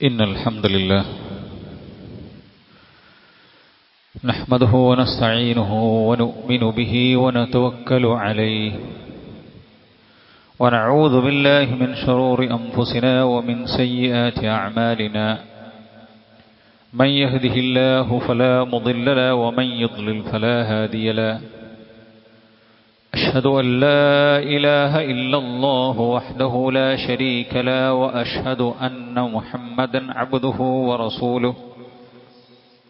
إن الحمد لله نحمده ونستعينه ونؤمن به ونتوكل عليه ونعوذ بالله من شرور أنفسنا ومن سيئات أعمالنا من يهده الله فلا مضل له ومن يضلل فلا هادي له أشهد أن لا إله إلا الله وحده لا شريك له وأشهد أن محمدا عبده ورسوله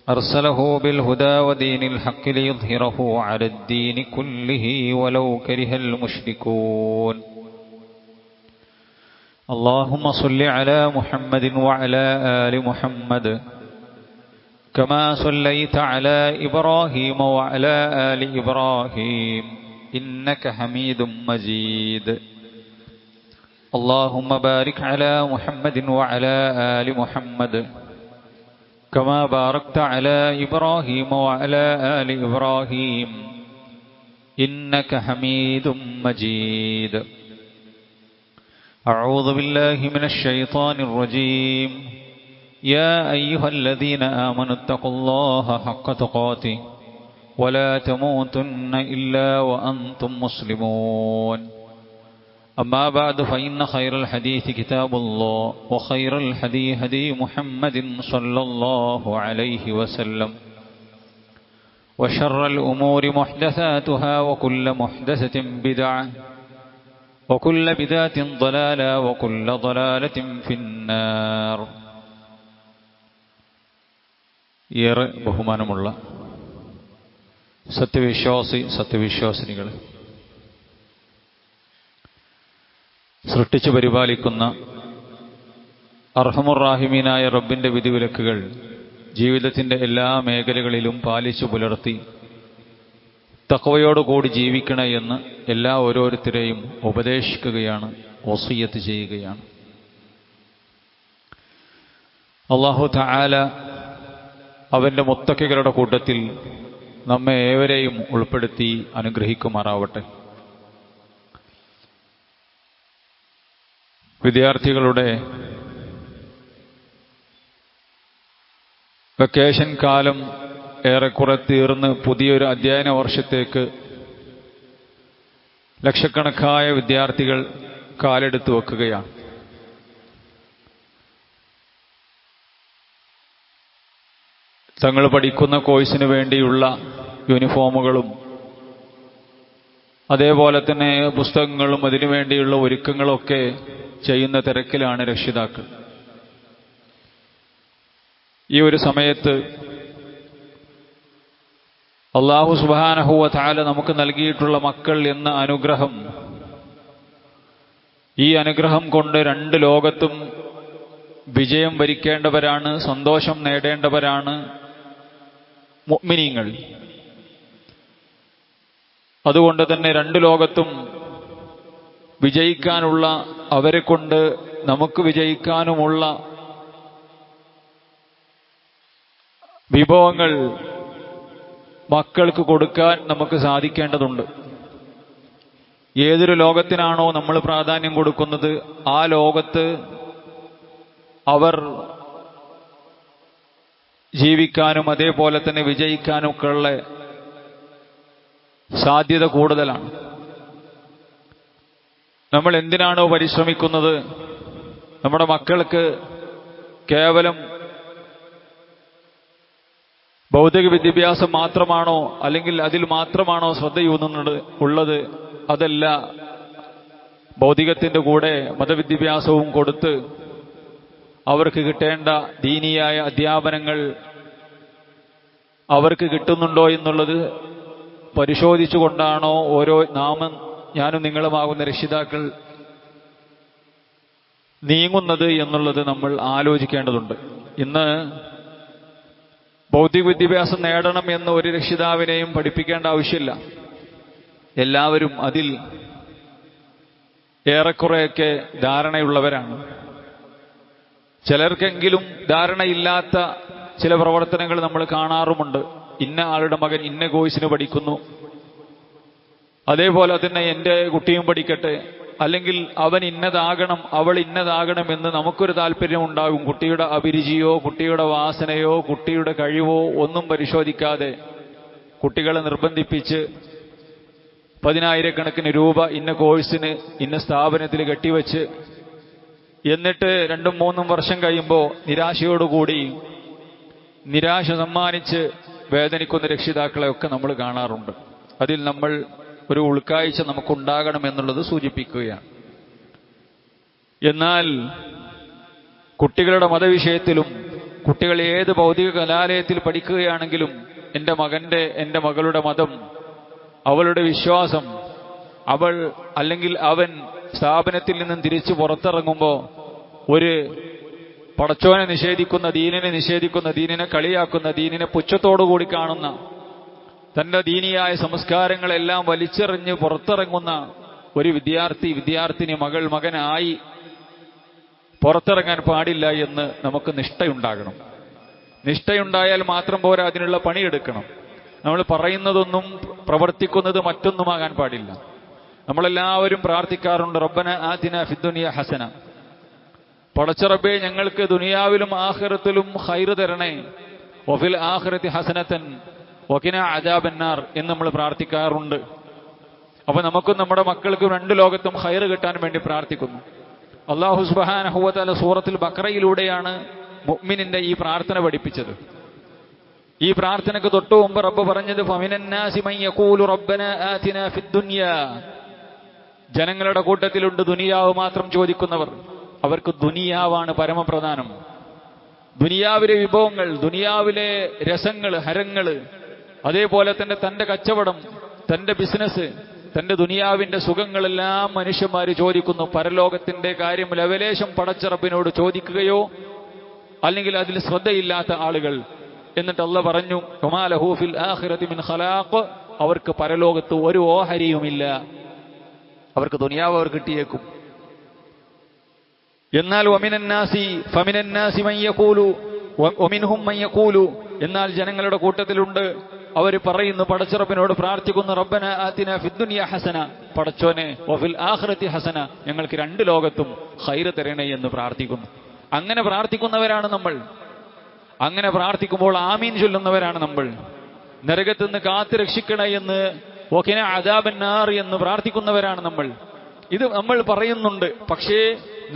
أرسله بالهدى ودين الحق ليظهره على الدين كله ولو كره المشركون اللهم صل على محمد وعلى آل محمد كما صليت على إبراهيم وعلى آل إبراهيم إنك حميد مجيد اللهم بارك على محمد وعلى آل محمد كما باركت على إبراهيم وعلى آل إبراهيم إنك حميد مجيد أعوذ بالله من الشيطان الرجيم يا أيها الذين آمنوا اتقوا الله حق تقاته ولا تموتن إلا وأنتم مسلمون أما بعد فإن خير الحديث كتاب الله وخير الهدي هدي محمد صلى الله عليه وسلم وشر الأمور محدثاتها وكل محدثة بدعة وكل بدعة ضلالة وكل ضلالة في النار. ഏറെ ബഹുമാനമുള്ള സത്യവിശ്വാസിനികൾ, സൃഷ്ടിച്ചു പരിപാലിക്കുന്ന അർഹമുറാഹിമീനായ റബ്ബിന്റെ വിധിവിലക്കുകൾ ജീവിതത്തിന്റെ എല്ലാ മേഖലകളിലും പാലിച്ചു പുലർത്തി തഖ്വയോടുകൂടി ജീവിക്കണേ എന്ന് എല്ലാ ഓരോരുത്തരെയും ഉപദേശിക്കുകയാണ്, വസിയ്യത്ത് ചെയ്യുകയാണ്. അല്ലാഹു തആല അവന്റെ മുത്തഖികളുടെ കൂട്ടത്തിൽ നമ്മെ ഏവരെയും ഉൾപ്പെടുത്തി അനുഗ്രഹിക്കുമാറാവട്ടെ. വിദ്യാർത്ഥികളുടെ വെക്കേഷൻ കാലം ഏറെക്കുറെ തീർന്ന് പുതിയൊരു അധ്യയന വർഷത്തേക്ക് ലക്ഷക്കണക്കായ വിദ്യാർത്ഥികൾ കാലെടുത്ത് വെക്കുകയാണ്. തങ്ങൾ പഠിക്കുന്ന കോഴ്സിന് വേണ്ടിയുള്ള യൂണിഫോമുകളും അതേപോലെ തന്നെ പുസ്തകങ്ങളും അതിനുവേണ്ടിയുള്ള ഒരുക്കങ്ങളൊക്കെ ചെയ്യുന്ന തിരക്കിലാണ് രക്ഷിതാക്കൾ. ഈ ഒരു സമയത്ത് അല്ലാഹു സുബ്ഹാനഹു വ തആല നമുക്ക് നൽകിയിട്ടുള്ള മക്കൾ എന്ന അനുഗ്രഹം, ഈ അനുഗ്രഹം കൊണ്ട് രണ്ട് ലോകത്തും വിജയം വരിക്കേണ്ടവരാണ്, സന്തോഷം നേടേണ്ടവരാണ് മുഅ്മിനീങ്ങൾ. അതുകൊണ്ട് തന്നെ രണ്ട് ലോകത്തും വിജയിക്കാനുള്ള, അവരെ കൊണ്ട് നമുക്ക് വിജയിക്കാനുമുള്ള വിഭവങ്ങൾ മക്കൾക്ക് കൊടുക്കാൻ നമുക്ക് സാധിക്കേണ്ടതുണ്ട്. ഏതൊരു ലോകത്തിനാണോ നമ്മൾ പ്രാധാന്യം കൊടുക്കുന്നത്, ആ ലോകത്ത് അവർ ജീവിക്കാനും അതേപോലെ തന്നെ വിജയിക്കാനും ഒക്കെയുള്ള സാധ്യത കൂടുതലാണ്. നമ്മൾ എന്തിനാണോ പരിശ്രമിക്കുന്നത്, നമ്മുടെ മക്കൾക്ക് കേവലം ഭൗതിക വിദ്യാഭ്യാസം മാത്രമാണോ അല്ലെങ്കിൽ അതിൽ മാത്രമാണോ ശ്രദ്ധയൂന്നുന്നത് ഉള്ളത്? അതല്ല, ഭൗതികത്തിന്റെ കൂടെ മതവിദ്യാഭ്യാസവും കൊടുത്ത് അവർക്ക് കിട്ടേണ്ട ദീനിയായ അധ്യാപനങ്ങൾ അവർക്ക് കിട്ടുന്നുണ്ടോ എന്നുള്ളത് പരിശോധിച്ചുകൊണ്ടാണോ ഓരോ ഞാനും നിങ്ങളുമാകുന്ന രക്ഷിതാക്കൾ നീങ്ങുന്നത് എന്നുള്ളത് നമ്മൾ ആലോചിക്കേണ്ടതുണ്ട്. ഇന്ന് ഭൗതിക വിദ്യാഭ്യാസം നേടണം എന്ന് ഒരു രക്ഷിതാവിനെയും പഠിപ്പിക്കേണ്ട ആവശ്യമില്ല. എല്ലാവരും അതിൽ ഏറെക്കുറെയൊക്കെ ധാരണയുള്ളവരാണ്. ചിലർക്കെങ്കിലും ധാരണയില്ലാത്ത ചില പ്രവർത്തനങ്ങൾ നമ്മൾ കാണാറുമുണ്ട്. ഇന്ന ആളുടെ മകൻ ഇന്ന കോഴ്സിന് പഠിക്കുന്നു, അതേപോലെ തന്നെ എൻ്റെ കുട്ടിയും പഠിക്കട്ടെ, അല്ലെങ്കിൽ അവൻ ഇന്നതാകണം അവൾ ഇന്നതാകണം എന്ന് നമുക്കൊരു താല്പര്യം ഉണ്ടാകും. കുട്ടിയുടെ അഭിരുചിയോ കുട്ടിയുടെ വാസനയോ കുട്ടിയുടെ കഴിവോ ഒന്നും പരിശോധിക്കാതെ കുട്ടികളെ നിർബന്ധിപ്പിച്ച് 10,000 രൂപ ഇന്ന കോഴ്സിന് ഇന്ന സ്ഥാപനത്തിൽ കെട്ടിവെച്ച് എന്നിട്ട് 2-3 വർഷം കഴിയുമ്പോൾ നിരാശയോടുകൂടി നിരാശ സമ്മാനിച്ച് വേദനിക്കുന്ന രക്ഷിതാക്കളെയൊക്കെ നമ്മൾ കാണാറുണ്ട്. അതിൽ നമ്മൾ ഒരു ഉൾക്കാഴ്ച നമുക്കുണ്ടാകണം എന്നുള്ളത് സൂചിപ്പിക്കുകയാണ്. എന്നാൽ കുട്ടികളുടെ മതവിഷയത്തിലും കുട്ടികൾ ഏത് ഭൗതിക കലാലയത്തിൽ പഠിക്കുകയാണെങ്കിലും എൻ്റെ മകളുടെ മതം, അവളുടെ വിശ്വാസം, അവൾ അല്ലെങ്കിൽ അവൻ സ്ഥാപനത്തിൽ നിന്നും തിരിച്ചു പുറത്തിറങ്ങുമ്പോൾ ഒരു പടച്ചോനെ നിഷേധിക്കുന്ന, ദീനിനെ നിഷേധിക്കുന്ന, ദീനിനെ കളിയാക്കുന്ന, ദീനിനെ പുച്ഛത്തോടുകൂടി കാണുന്ന, തന്റെ ദീനിയായ സംസ്കാരങ്ങളെല്ലാം വലിച്ചെറിഞ്ഞ് പുറത്തിറങ്ങുന്ന ഒരു വിദ്യാർത്ഥിനി മകനായി പുറത്തിറങ്ങാൻ പാടില്ല എന്ന് നമുക്ക് നിഷ്ഠയുണ്ടാകണം. നിഷ്ഠയുണ്ടായാൽ മാത്രം പോരാ, അതിനുള്ള പണിയെടുക്കണം. നമ്മൾ പറയുന്നതൊന്നും പ്രവർത്തിക്കുന്നത് മറ്റൊന്നുമാകാൻ പാടില്ല. നമ്മളെല്ലാവരും പ്രാർത്ഥിക്കാറുണ്ട്, റബ്ബന ആതിന ഫിദ്ദുനിയ ഹസന, പടച്ച റബ്ബേ ഞങ്ങൾക്ക് ദുനിയാവിലും ആഖിറത്തിലും ഖൈർ തരണേ, വഫിൽ ആഖിറതി ഹസനതൻ വഖിന അദാബന്നാർ എന്ന് നമ്മൾ പ്രാർത്ഥിക്കാറുണ്ട്. അപ്പൊ നമുക്കും നമ്മുടെ മക്കൾക്കും 2 ലോകത്തും ഖൈർ കിട്ടാൻ വേണ്ടി പ്രാർത്ഥിക്കുന്നു. അല്ലാഹു സുബ്ഹാനഹു വ തആല സൂറത്തുൽ ബഖറയിലൂടെയാണ് മുഅ്മിനിന്റെ ഈ പ്രാർത്ഥന പഠിപ്പിച്ചത്. ഈ പ്രാർത്ഥനയ്ക്ക് തൊട്ടു മുമ്പ് റബ്ബ് പറഞ്ഞത് ഫമിനന്നാസി മൻ യഖൂലു റബ്ബന ആതിനാ ഫിദ്ദുനിയ, ജനങ്ങളുടെ കൂട്ടത്തിലുണ്ട് ദുനിയാവ് മാത്രം ചോദിക്കുന്നവർ. അവർക്ക് ദുനിയാവാണ് പരമപ്രധാനം. ദുനിയാവിലെ വിഭവങ്ങൾ, ദുനിയാവിലെ രസങ്ങൾ, ഹരങ്ങൾ, അതേപോലെ തന്നെ തന്റെ കച്ചവടം, തന്റെ ബിസിനസ്, തന്റെ ദുനിയാവിന്റെ സുഖങ്ങളെല്ലാം മനുഷ്യന്മാര് ചോദിക്കുന്നു. പരലോകത്തിന്റെ കാര്യം ലവലേശം പടച്ച റബ്ബിനോട് ചോദിക്കുകയോ അല്ലെങ്കിൽ അതിൽ ശ്രദ്ധയില്ലാത്ത ആളുകൾ. എന്നിട്ട് അല്ലാഹ് പറഞ്ഞു വമാ ലഹു ഫിൽ ആഖിറതി മിൻ ഖലാഖ്, അവർക്ക് പരലോകത്ത് ഒരു ഓഹരിയുമില്ല. അവർക്ക് ദുനിയാവ് അവർ കിട്ടിയേക്കും. എന്നാൽ ഫമിനന്നാസി മൻ യഖൂലു വമിൻഹും മൻ യഖൂലു, എന്നാൽ ജനങ്ങളുടെ കൂട്ടത്തിലുണ്ട് അവർ പറയുന്നു, പടച്ചറബിനോട് പ്രാർത്ഥിക്കുന്നു, റബ്ബന ആതിന ഫിദ്ദുനിയ ഹസന, പടച്ചോനെ വഫിൽ ആഖിറതി ഹസന, ഞങ്ങൾക്ക് 2 ലോകത്തും ഖൈർ തരണേ എന്ന് പ്രാർത്ഥിക്കുന്നു. അങ്ങനെ പ്രാർത്ഥിക്കുന്നവരാണ് നമ്മൾ. അങ്ങനെ പ്രാർത്ഥിക്കുമ്പോൾ ആമീൻ ചൊല്ലുന്നവരാണ് നമ്മൾ. നരകത്തിൽ നിന്ന് കാത്തു രക്ഷിക്കണേ എന്ന്, വഖിന അദാബന്നാർ എന്ന് പ്രാർത്ഥിക്കുന്നവരാണ് നമ്മൾ. ഇത് നമ്മൾ പറയുന്നുണ്ട്. പക്ഷേ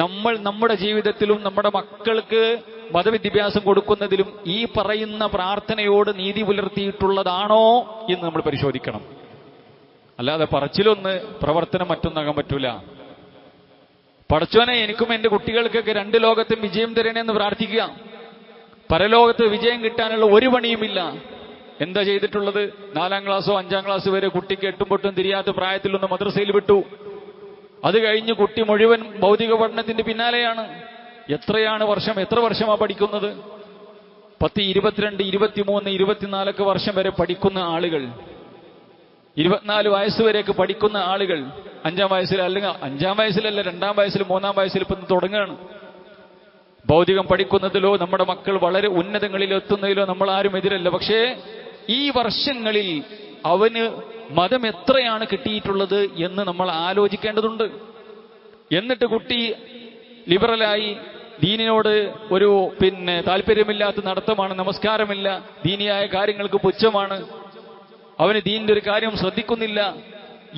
നമ്മൾ നമ്മുടെ ജീവിതത്തിലും നമ്മുടെ മക്കൾക്ക് മതവിദ്യാഭ്യാസം കൊടുക്കുന്നതിലും ഈ പറയുന്ന പ്രാർത്ഥനയോട് നീതി പുലർത്തിയിട്ടുള്ളതാണോ എന്ന് നമ്മൾ പരിശോധിക്കണം. അല്ലാതെ പറച്ചിലൊന്ന് പ്രവർത്തനം മറ്റൊന്നാകാൻ പറ്റൂല. പടച്ചോനെ എനിക്കും എന്റെ കുട്ടികൾക്കൊക്കെ 2 ലോകത്തും വിജയം തരണേന്ന് പ്രാർത്ഥിക്കുക. പരലോകത്ത് വിജയം കിട്ടാനുള്ള ഒരു പണിയുമില്ല. എന്താ ചെയ്തിട്ടുള്ളത്? 4ാം ക്ലാസ്സോ 5ാം ക്ലാസ് വരെ കുട്ടിക്ക് 8ഉം 8ഉം തിരിയാത്ത പ്രായത്തിലൊന്ന് മദ്രസയിൽ വിട്ടു. അത് കഴിഞ്ഞ് കുട്ടി മുഴുവൻ ഭൗതിക പഠനത്തിന്റെ പിന്നാലെയാണ്. എത്ര വർഷമാണ് പഠിക്കുന്നത്? 10, 22, 23, 24 വർഷം വരെ പഠിക്കുന്ന ആളുകൾ, 24 വയസ്സ് വരെയൊക്കെ പഠിക്കുന്ന ആളുകൾ 5ാം വയസ്സിൽ, അല്ലെങ്കിൽ 5ാം വയസ്സിലല്ല 2ാം വയസ്സിൽ 3ാം വയസ്സിൽ ഇപ്പം തുടങ്ങുകയാണ്. ഭൗതികം പഠിക്കുന്നതിലോ നമ്മുടെ മക്കൾ വളരെ ഉന്നതങ്ങളിൽ എത്തുന്നതിലോ നമ്മൾ ആരും എതിരല്ല. പക്ഷേ ഈ വർഷങ്ങളിൽ അവന് മതം എത്രയാണ് കിട്ടിയിട്ടുള്ളത് എന്ന് നമ്മൾ ആലോചിക്കേണ്ടതുണ്ട്. എന്നിട്ട് കുട്ടി ലിബറലായി ദീനിനോട് ഒരു താല്പര്യമില്ലാത്ത നടത്തമാണ്, നമസ്കാരമില്ല, ദീനിയായ കാര്യങ്ങൾക്ക് പുച്ഛമാണ്, അവന് ദീനിന്റെ ഒരു കാര്യം ശ്രദ്ധിക്കുന്നില്ല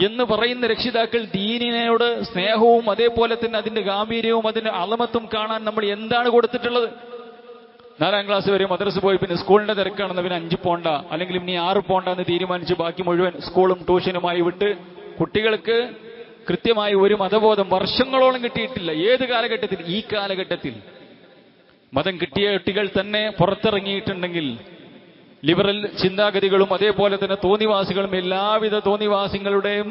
എന്ന് പറയുന്ന രക്ഷിതാക്കൾ ദീനിനോട് സ്നേഹവും അതേപോലെ തന്നെ അതിന്റെ ഗാംഭീര്യവും അതിന്റെ അളമത്തും കാണാൻ നമ്മൾ എന്താണ് കൊടുത്തിട്ടുള്ളത്? 4ാം ക്ലാസ് വരെ മദ്രസ പോയി പിന്നെ സ്കൂളിന്റെ തിരക്കാണെന്ന് പിന്നെ 5 പോണ്ട അല്ലെങ്കിൽ ഇനി 6 പോണ്ട എന്ന് തീരുമാനിച്ച് ബാക്കി മുഴുവൻ സ്കൂളും ട്യൂഷനുമായി വിട്ട് കുട്ടികൾക്ക് കൃത്യമായി ഒരു മതബോധം വർഷങ്ങളോളം കിട്ടിയിട്ടില്ല. ഏത് കാലഘട്ടത്തിൽ? ഈ കാലഘട്ടത്തിൽ മതം കിട്ടിയ കുട്ടികൾ തന്നെ പുറത്തിറങ്ങിയിട്ടുണ്ടെങ്കിൽ ലിബറൽ ചിന്താഗതികളും അതേപോലെ തന്നെ തോന്നിവാസികളും എല്ലാവിധ തോന്നിവാസികളുടെയും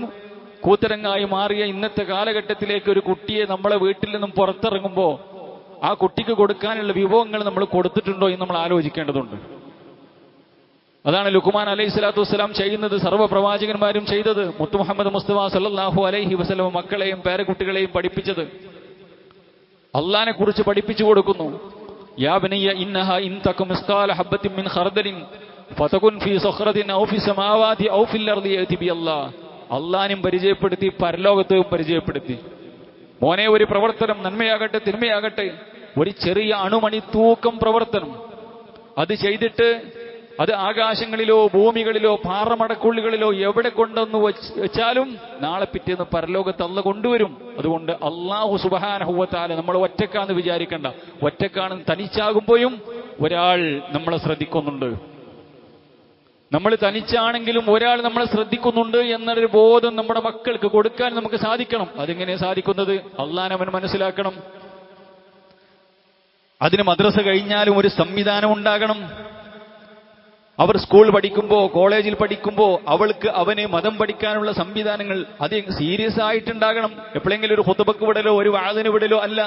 കൂത്തരങ്ങായി മാറിയ ഇന്നത്തെ കാലഘട്ടത്തിലേക്ക് ഒരു കുട്ടിയെ നമ്മളെ വീട്ടിൽ നിന്നും പുറത്തിറങ്ങുമ്പോൾ ആ കുട്ടിക്ക് കൊടുക്കാനുള്ള വിഭവങ്ങൾ നമ്മൾ കൊടുത്തിട്ടുണ്ടോ എന്ന് നമ്മൾ ആലോചിക്കേണ്ടതുണ്ട്. അതാണ് ലുഖ്മാൻ അലൈഹി സ്വലാത്തു വസ്സലാം ചെയ്യുന്നത്, സർവ്വപ്രവാചകന്മാരും ചെയ്തത്. മുത്തു മുഹമ്മദ് മുസ്തഫ സല്ലല്ലാഹു അലൈഹി വസല്ലം മക്കളെയും പേരക്കുട്ടികളെയും പഠിപ്പിച്ചത് അള്ളാഹിനെ കുറിച്ച് പഠിപ്പിച്ചു കൊടുക്കുന്നു. യാ ബനിയ്യ ഇന്നഹാ ഇൻ തകും മിസ്കാല ഹബ്ബത്തിൻ മിൻ ഖർദലിൻ ഫതകുൻ ഫീ സഖറതിൻ ഔ ഫീ സമാവാതി ഔ ഫിൽ അർദി യഅതി ബി അല്ലാഹ്. അള്ളാഹിനെ പരിചയപ്പെടുത്തി, പരലോകത്തെയും പരിചയപ്പെടുത്തി. മോനെ, ഒരു പ്രവർത്തനം, നന്മയാകട്ടെ തിന്മയാകട്ടെ, ഒരു ചെറിയ അണുമണി തൂക്കം പ്രവർത്തനം അത് ചെയ്തിട്ട് അത് ആകാശങ്ങളിലോ ഭൂമികളിലോ പാറമടക്കുള്ളികളിലോ എവിടെ കൊണ്ടൊന്ന് വെച്ചാലും നാളെ പിറ്റേന്ന് പരലോകത്ത് അല്ലാഹു കൊണ്ടുവരും. അതുകൊണ്ട് അല്ലാഹു സുബ്ഹാനഹു വ തആല നമ്മൾ ഒറ്റക്കാന്ന് വിചാരിക്കണ്ട. ഒറ്റക്കാണ് തനിച്ചാകുമ്പോഴും ഒരാൾ നമ്മളെ ശ്രദ്ധിക്കുന്നുണ്ട്. നമ്മൾ തനിച്ചാണെങ്കിലും ഒരാൾ നമ്മളെ ശ്രദ്ധിക്കുന്നുണ്ട് എന്നൊരു ബോധം നമ്മുടെ മക്കൾക്ക് കൊടുക്കാൻ നമുക്ക് സാധിക്കണം. അതെങ്ങനെ സാധിക്കുന്നത്? അള്ളാഹനെ അവൻ മനസ്സിലാക്കണം. അതിന് മദ്രസ കഴിഞ്ഞാലും ഒരു സംവിധാനം ഉണ്ടാകണം. അവർ സ്കൂൾ പഠിക്കുമ്പോ കോളേജിൽ പഠിക്കുമ്പോ അവന് മതം പഠിക്കാനുള്ള സംവിധാനങ്ങൾ അത് സീരിയസ് ആയിട്ടുണ്ടാകണം. എപ്പോഴെങ്കിലും ഒരു ഖുതുബക്ക് വിടലോ ഒരു വഅദിന് വിടലോ അല്ല.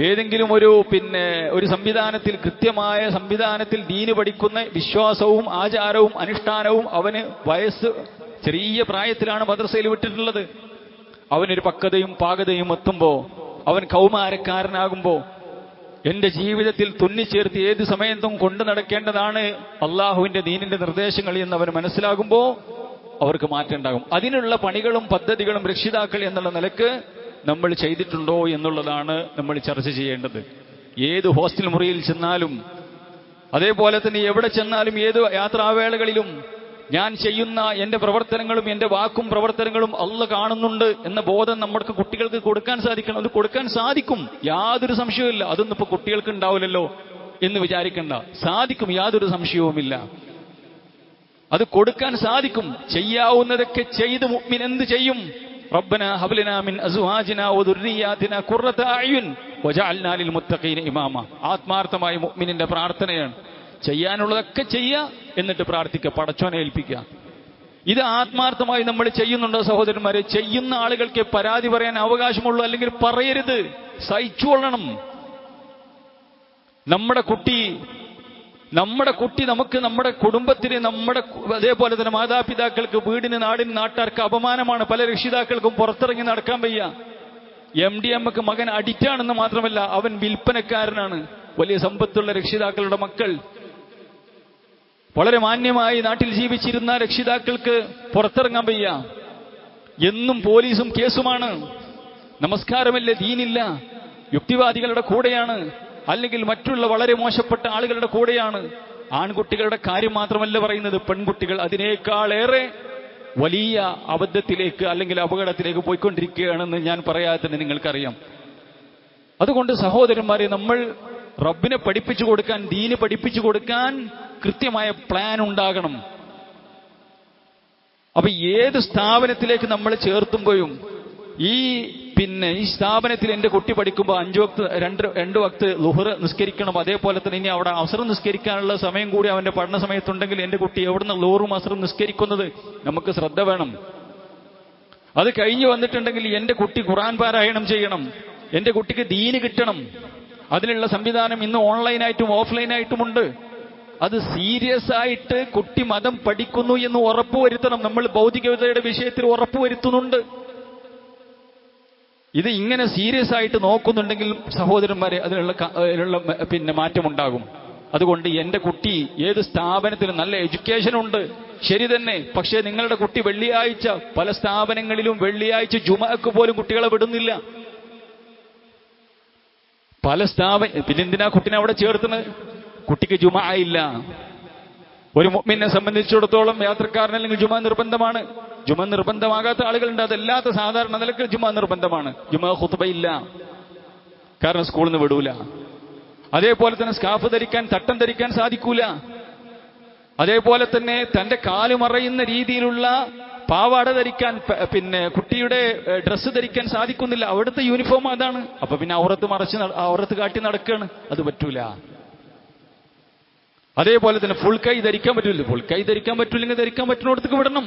ഏതെങ്കിലും ഒരു സംവിധാനത്തിൽ, കൃത്യമായ സംവിധാനത്തിൽ ദീന് പഠിക്കുന്ന വിശ്വാസവും ആചാരവും അനുഷ്ഠാനവും അവന് ചെറിയ പ്രായത്തിലാണ് മദ്രസയിൽ വിട്ടിട്ടുള്ളത്. അവനൊരു പക്വതയും പാകതയും എത്തുമ്പോ, അവൻ കൗമാരക്കാരനാകുമ്പോ, എന്റെ ജീവിതത്തിൽ തുന്നിച്ചേർത്ത് ഏത് സമയത്തും കൊണ്ടു നടക്കേണ്ടതാണ് അള്ളാഹുവിന്റെ ദീനിന്റെ നിർദ്ദേശങ്ങൾ എന്ന് അവൻ മനസ്സിലാകുമ്പോ അവർക്ക് മാറ്റം ഉണ്ടാകും. അതിനുള്ള പണികളും പദ്ധതികളും രക്ഷിതാക്കൾ എന്നുള്ള നിലക്ക് നമ്മൾ ചെയ്തിട്ടുണ്ടോ എന്നുള്ളതാണ് നമ്മൾ ചർച്ച ചെയ്യേണ്ടത്. ഏത് ഹോസ്റ്റൽ മുറിയിൽ ചെന്നാലും, അതേപോലെ തന്നെ എവിടെ ചെന്നാലും, ഏത് യാത്രാവേളകളിലും ഞാൻ ചെയ്യുന്ന എന്റെ പ്രവർത്തനങ്ങളും എന്റെ വാക്കും പ്രവർത്തനങ്ങളും അല്ലാഹു കാണുന്നുണ്ട് എന്ന ബോധം നമ്മൾക്ക് കുട്ടികൾക്ക് കൊടുക്കാൻ സാധിക്കണം. അത് കൊടുക്കാൻ സാധിക്കും, യാതൊരു സംശയവുമില്ല. അതൊന്നും ഇപ്പൊ കുട്ടികൾക്ക് ഉണ്ടാവില്ലല്ലോ എന്ന് വിചാരിക്കണ്ട. സാധിക്കും, യാതൊരു സംശയവുമില്ല. അത് കൊടുക്കാൻ സാധിക്കും. ചെയ്യാവുന്നതൊക്കെ ചെയ്ത് മുഅ്മിൻ എന്ത് ചെയ്യും? റബ്ബനാ ഹബ് ലനാ മിൻ അസ്വാജിനാ വദുർരിയാതിനാ ഖുർറത അഅ്യുൻ വജഅൽനാ ലിൽ മുത്തഖീന ഇമാമ. ആത്മാർത്ഥമായ മുഅ്മിനിന്റെ പ്രാർത്ഥനയാണ്. ചെയ്യാനുള്ളതൊക്കെ ചെയ്യുക, എന്നിട്ട് പ്രാർത്ഥിക്കുക, പടച്ചോനെ ഏൽപ്പിക്കുക. ഇത് ആത്മാർത്ഥമായി നമ്മൾ ചെയ്യുന്നുണ്ടോ സഹോദരന്മാരെ? ചെയ്യുന്ന ആളുകൾക്ക് പരാതി പറയാൻ അവകാശമുള്ളൂ, അല്ലെങ്കിൽ പറയരുത്, സഹിച്ചുകൊള്ളണം. നമ്മുടെ കുട്ടി നമുക്ക്, നമ്മുടെ കുടുംബത്തിന്, അതേപോലെ തന്നെ മാതാപിതാക്കൾക്ക്, വീടിന്, നാടിന്, നാട്ടുകാർക്ക് അപമാനമാണ്. പല രക്ഷിതാക്കൾക്കും പുറത്തിറങ്ങി നടക്കാൻ വയ്യ. MDMക്ക് മകൻ അഡിക്റ്റാണെന്ന് മാത്രമല്ല, അവൻ വിൽപ്പനക്കാരനാണ്. വലിയ സമ്പത്തുള്ള രക്ഷിതാക്കളുടെ മക്കൾ, വളരെ മാന്യമായി നാട്ടിൽ ജീവിച്ചിരുന്ന രക്ഷിതാക്കൾക്ക് പുറത്തിറങ്ങാൻ വയ്യ. എന്നും പോലീസും കേസുമാണ്. നമസ്കാരമില്ല, ദീനില്ല, യുക്തിവാദികളുടെ കൂടെയാണ്, അല്ലെങ്കിൽ മറ്റുള്ള വളരെ മോശപ്പെട്ട ആളുകളുടെ കൂടെയാണ്. ആൺകുട്ടികളുടെ കാര്യം മാത്രമല്ല പറയുന്നത്, പെൺകുട്ടികൾ അതിനേക്കാളേറെ വലിയ അബദ്ധത്തിലേക്ക് അല്ലെങ്കിൽ അപകടത്തിലേക്ക് പോയിക്കൊണ്ടിരിക്കുകയാണെന്ന് ഞാൻ പറയാതെ തന്നെ നിങ്ങൾക്കറിയാം. അതുകൊണ്ട് സഹോദരന്മാരെ, നമ്മൾ റബ്ബിനെ പഠിപ്പിച്ചു കൊടുക്കാൻ, ദീന് പഠിപ്പിച്ചു കൊടുക്കാൻ കൃത്യമായ പ്ലാൻ ഉണ്ടാകണം. അപ്പൊ ഏത് സ്ഥാപനത്തിലേക്ക് നമ്മൾ ചേർത്തുമ്പോഴും ഈ സ്ഥാപനത്തിൽ എന്റെ കുട്ടി പഠിക്കുമ്പോൾ 5 വക്ത് 2 വക്ത് ളുഹർ നിസ്കരിക്കണം. അതേപോലെ തന്നെ ഇനി അവിടെ അസ്ർ നിസ്കരിക്കാനുള്ള സമയം കൂടി അവന്റെ പഠന സമയത്തുണ്ടെങ്കിൽ എന്റെ കുട്ടി എവിടുന്ന് ളുഹറും അസ്റും നിസ്കരിക്കുന്നത് നമുക്ക് ശ്രദ്ധ വേണം. അത് കഴിഞ്ഞു വന്നിട്ടുണ്ടെങ്കിൽ എന്റെ കുട്ടി ഖുർആൻ പാരായണം ചെയ്യണം, എന്റെ കുട്ടിക്ക് ദീന് കിട്ടണം. അതിനുള്ള സംവിധാനം ഇന്ന് ഓൺലൈനായിട്ടും ഓഫ്ലൈനായിട്ടുമുണ്ട്. അത് സീരിയസ് ആയിട്ട് കുട്ടി മതം പഠിക്കുന്നു എന്ന് ഉറപ്പുവരുത്തണം. നമ്മൾ ഭൗതികതയുടെ വിഷയത്തിൽ ഉറപ്പുവരുത്തുന്നുണ്ട്. ഇത് ഇങ്ങനെ സീരിയസ് ആയിട്ട് നോക്കുന്നുണ്ടെങ്കിൽ സഹോദരന്മാരെ അതിനുള്ള മാറ്റമുണ്ടാകും. അതുകൊണ്ട് എന്റെ കുട്ടി ഏത് സ്ഥാപനത്തിലും നല്ല എഡ്യൂക്കേഷൻ ഉണ്ട്, ശരി തന്നെ. പക്ഷേ നിങ്ങളുടെ കുട്ടി വെള്ളിയാഴ്ച, പല സ്ഥാപനങ്ങളിലും വെള്ളിയാഴ്ച ജുമഅക്ക് പോലും കുട്ടികളെ വിടുന്നില്ല. പിന്നെന്തിനാ കുട്ടിനെ അവിടെ ചേർത്തുന്നത്? കുട്ടിക്ക് ജുമഅ ഇല്ല. ഒരു മുഅ്മിനെ സംബന്ധിച്ചിടത്തോളം യാത്രക്കാരനല്ലെങ്കിൽ ജുമഅ നിർബന്ധമാണ്. ജുമഅ നിർബന്ധമാകാത്ത ആളുകളുണ്ട്, അതല്ലാത്ത സാധാരണ നിലക്ക് ജുമഅ നിർബന്ധമാണ്. ജുമഅ ഖുത്ബ ഇല്ല, കാരണം സ്കൂളിൽ നിന്ന് വിടൂല. അതേപോലെ തന്നെ സ്കാഫ് ധരിക്കാൻ, തട്ടം ധരിക്കാൻ സാധിക്കൂല. അതേപോലെ തന്നെ തന്റെ കാല് മറയുന്ന രീതിയിലുള്ള പാവാട ധരിക്കാൻ, കുട്ടിയുടെ ഡ്രസ്സ് ധരിക്കാൻ സാധിക്കുന്നില്ല. അവിടുത്തെ യൂണിഫോം അതാണ്. അപ്പൊ പിന്നെ ഔറത്ത് കാട്ടി നടക്കുകയാണ്. അത് പറ്റൂല. അതേപോലെ തന്നെ ഫുൾ കൈ ധരിക്കാൻ പറ്റില്ല. ഫുൾ കൈ ധരിക്കാൻ പറ്റില്ലെങ്കിൽ ധരിക്കാൻ പറ്റുന്നിടത്തേക്ക് വിടണം.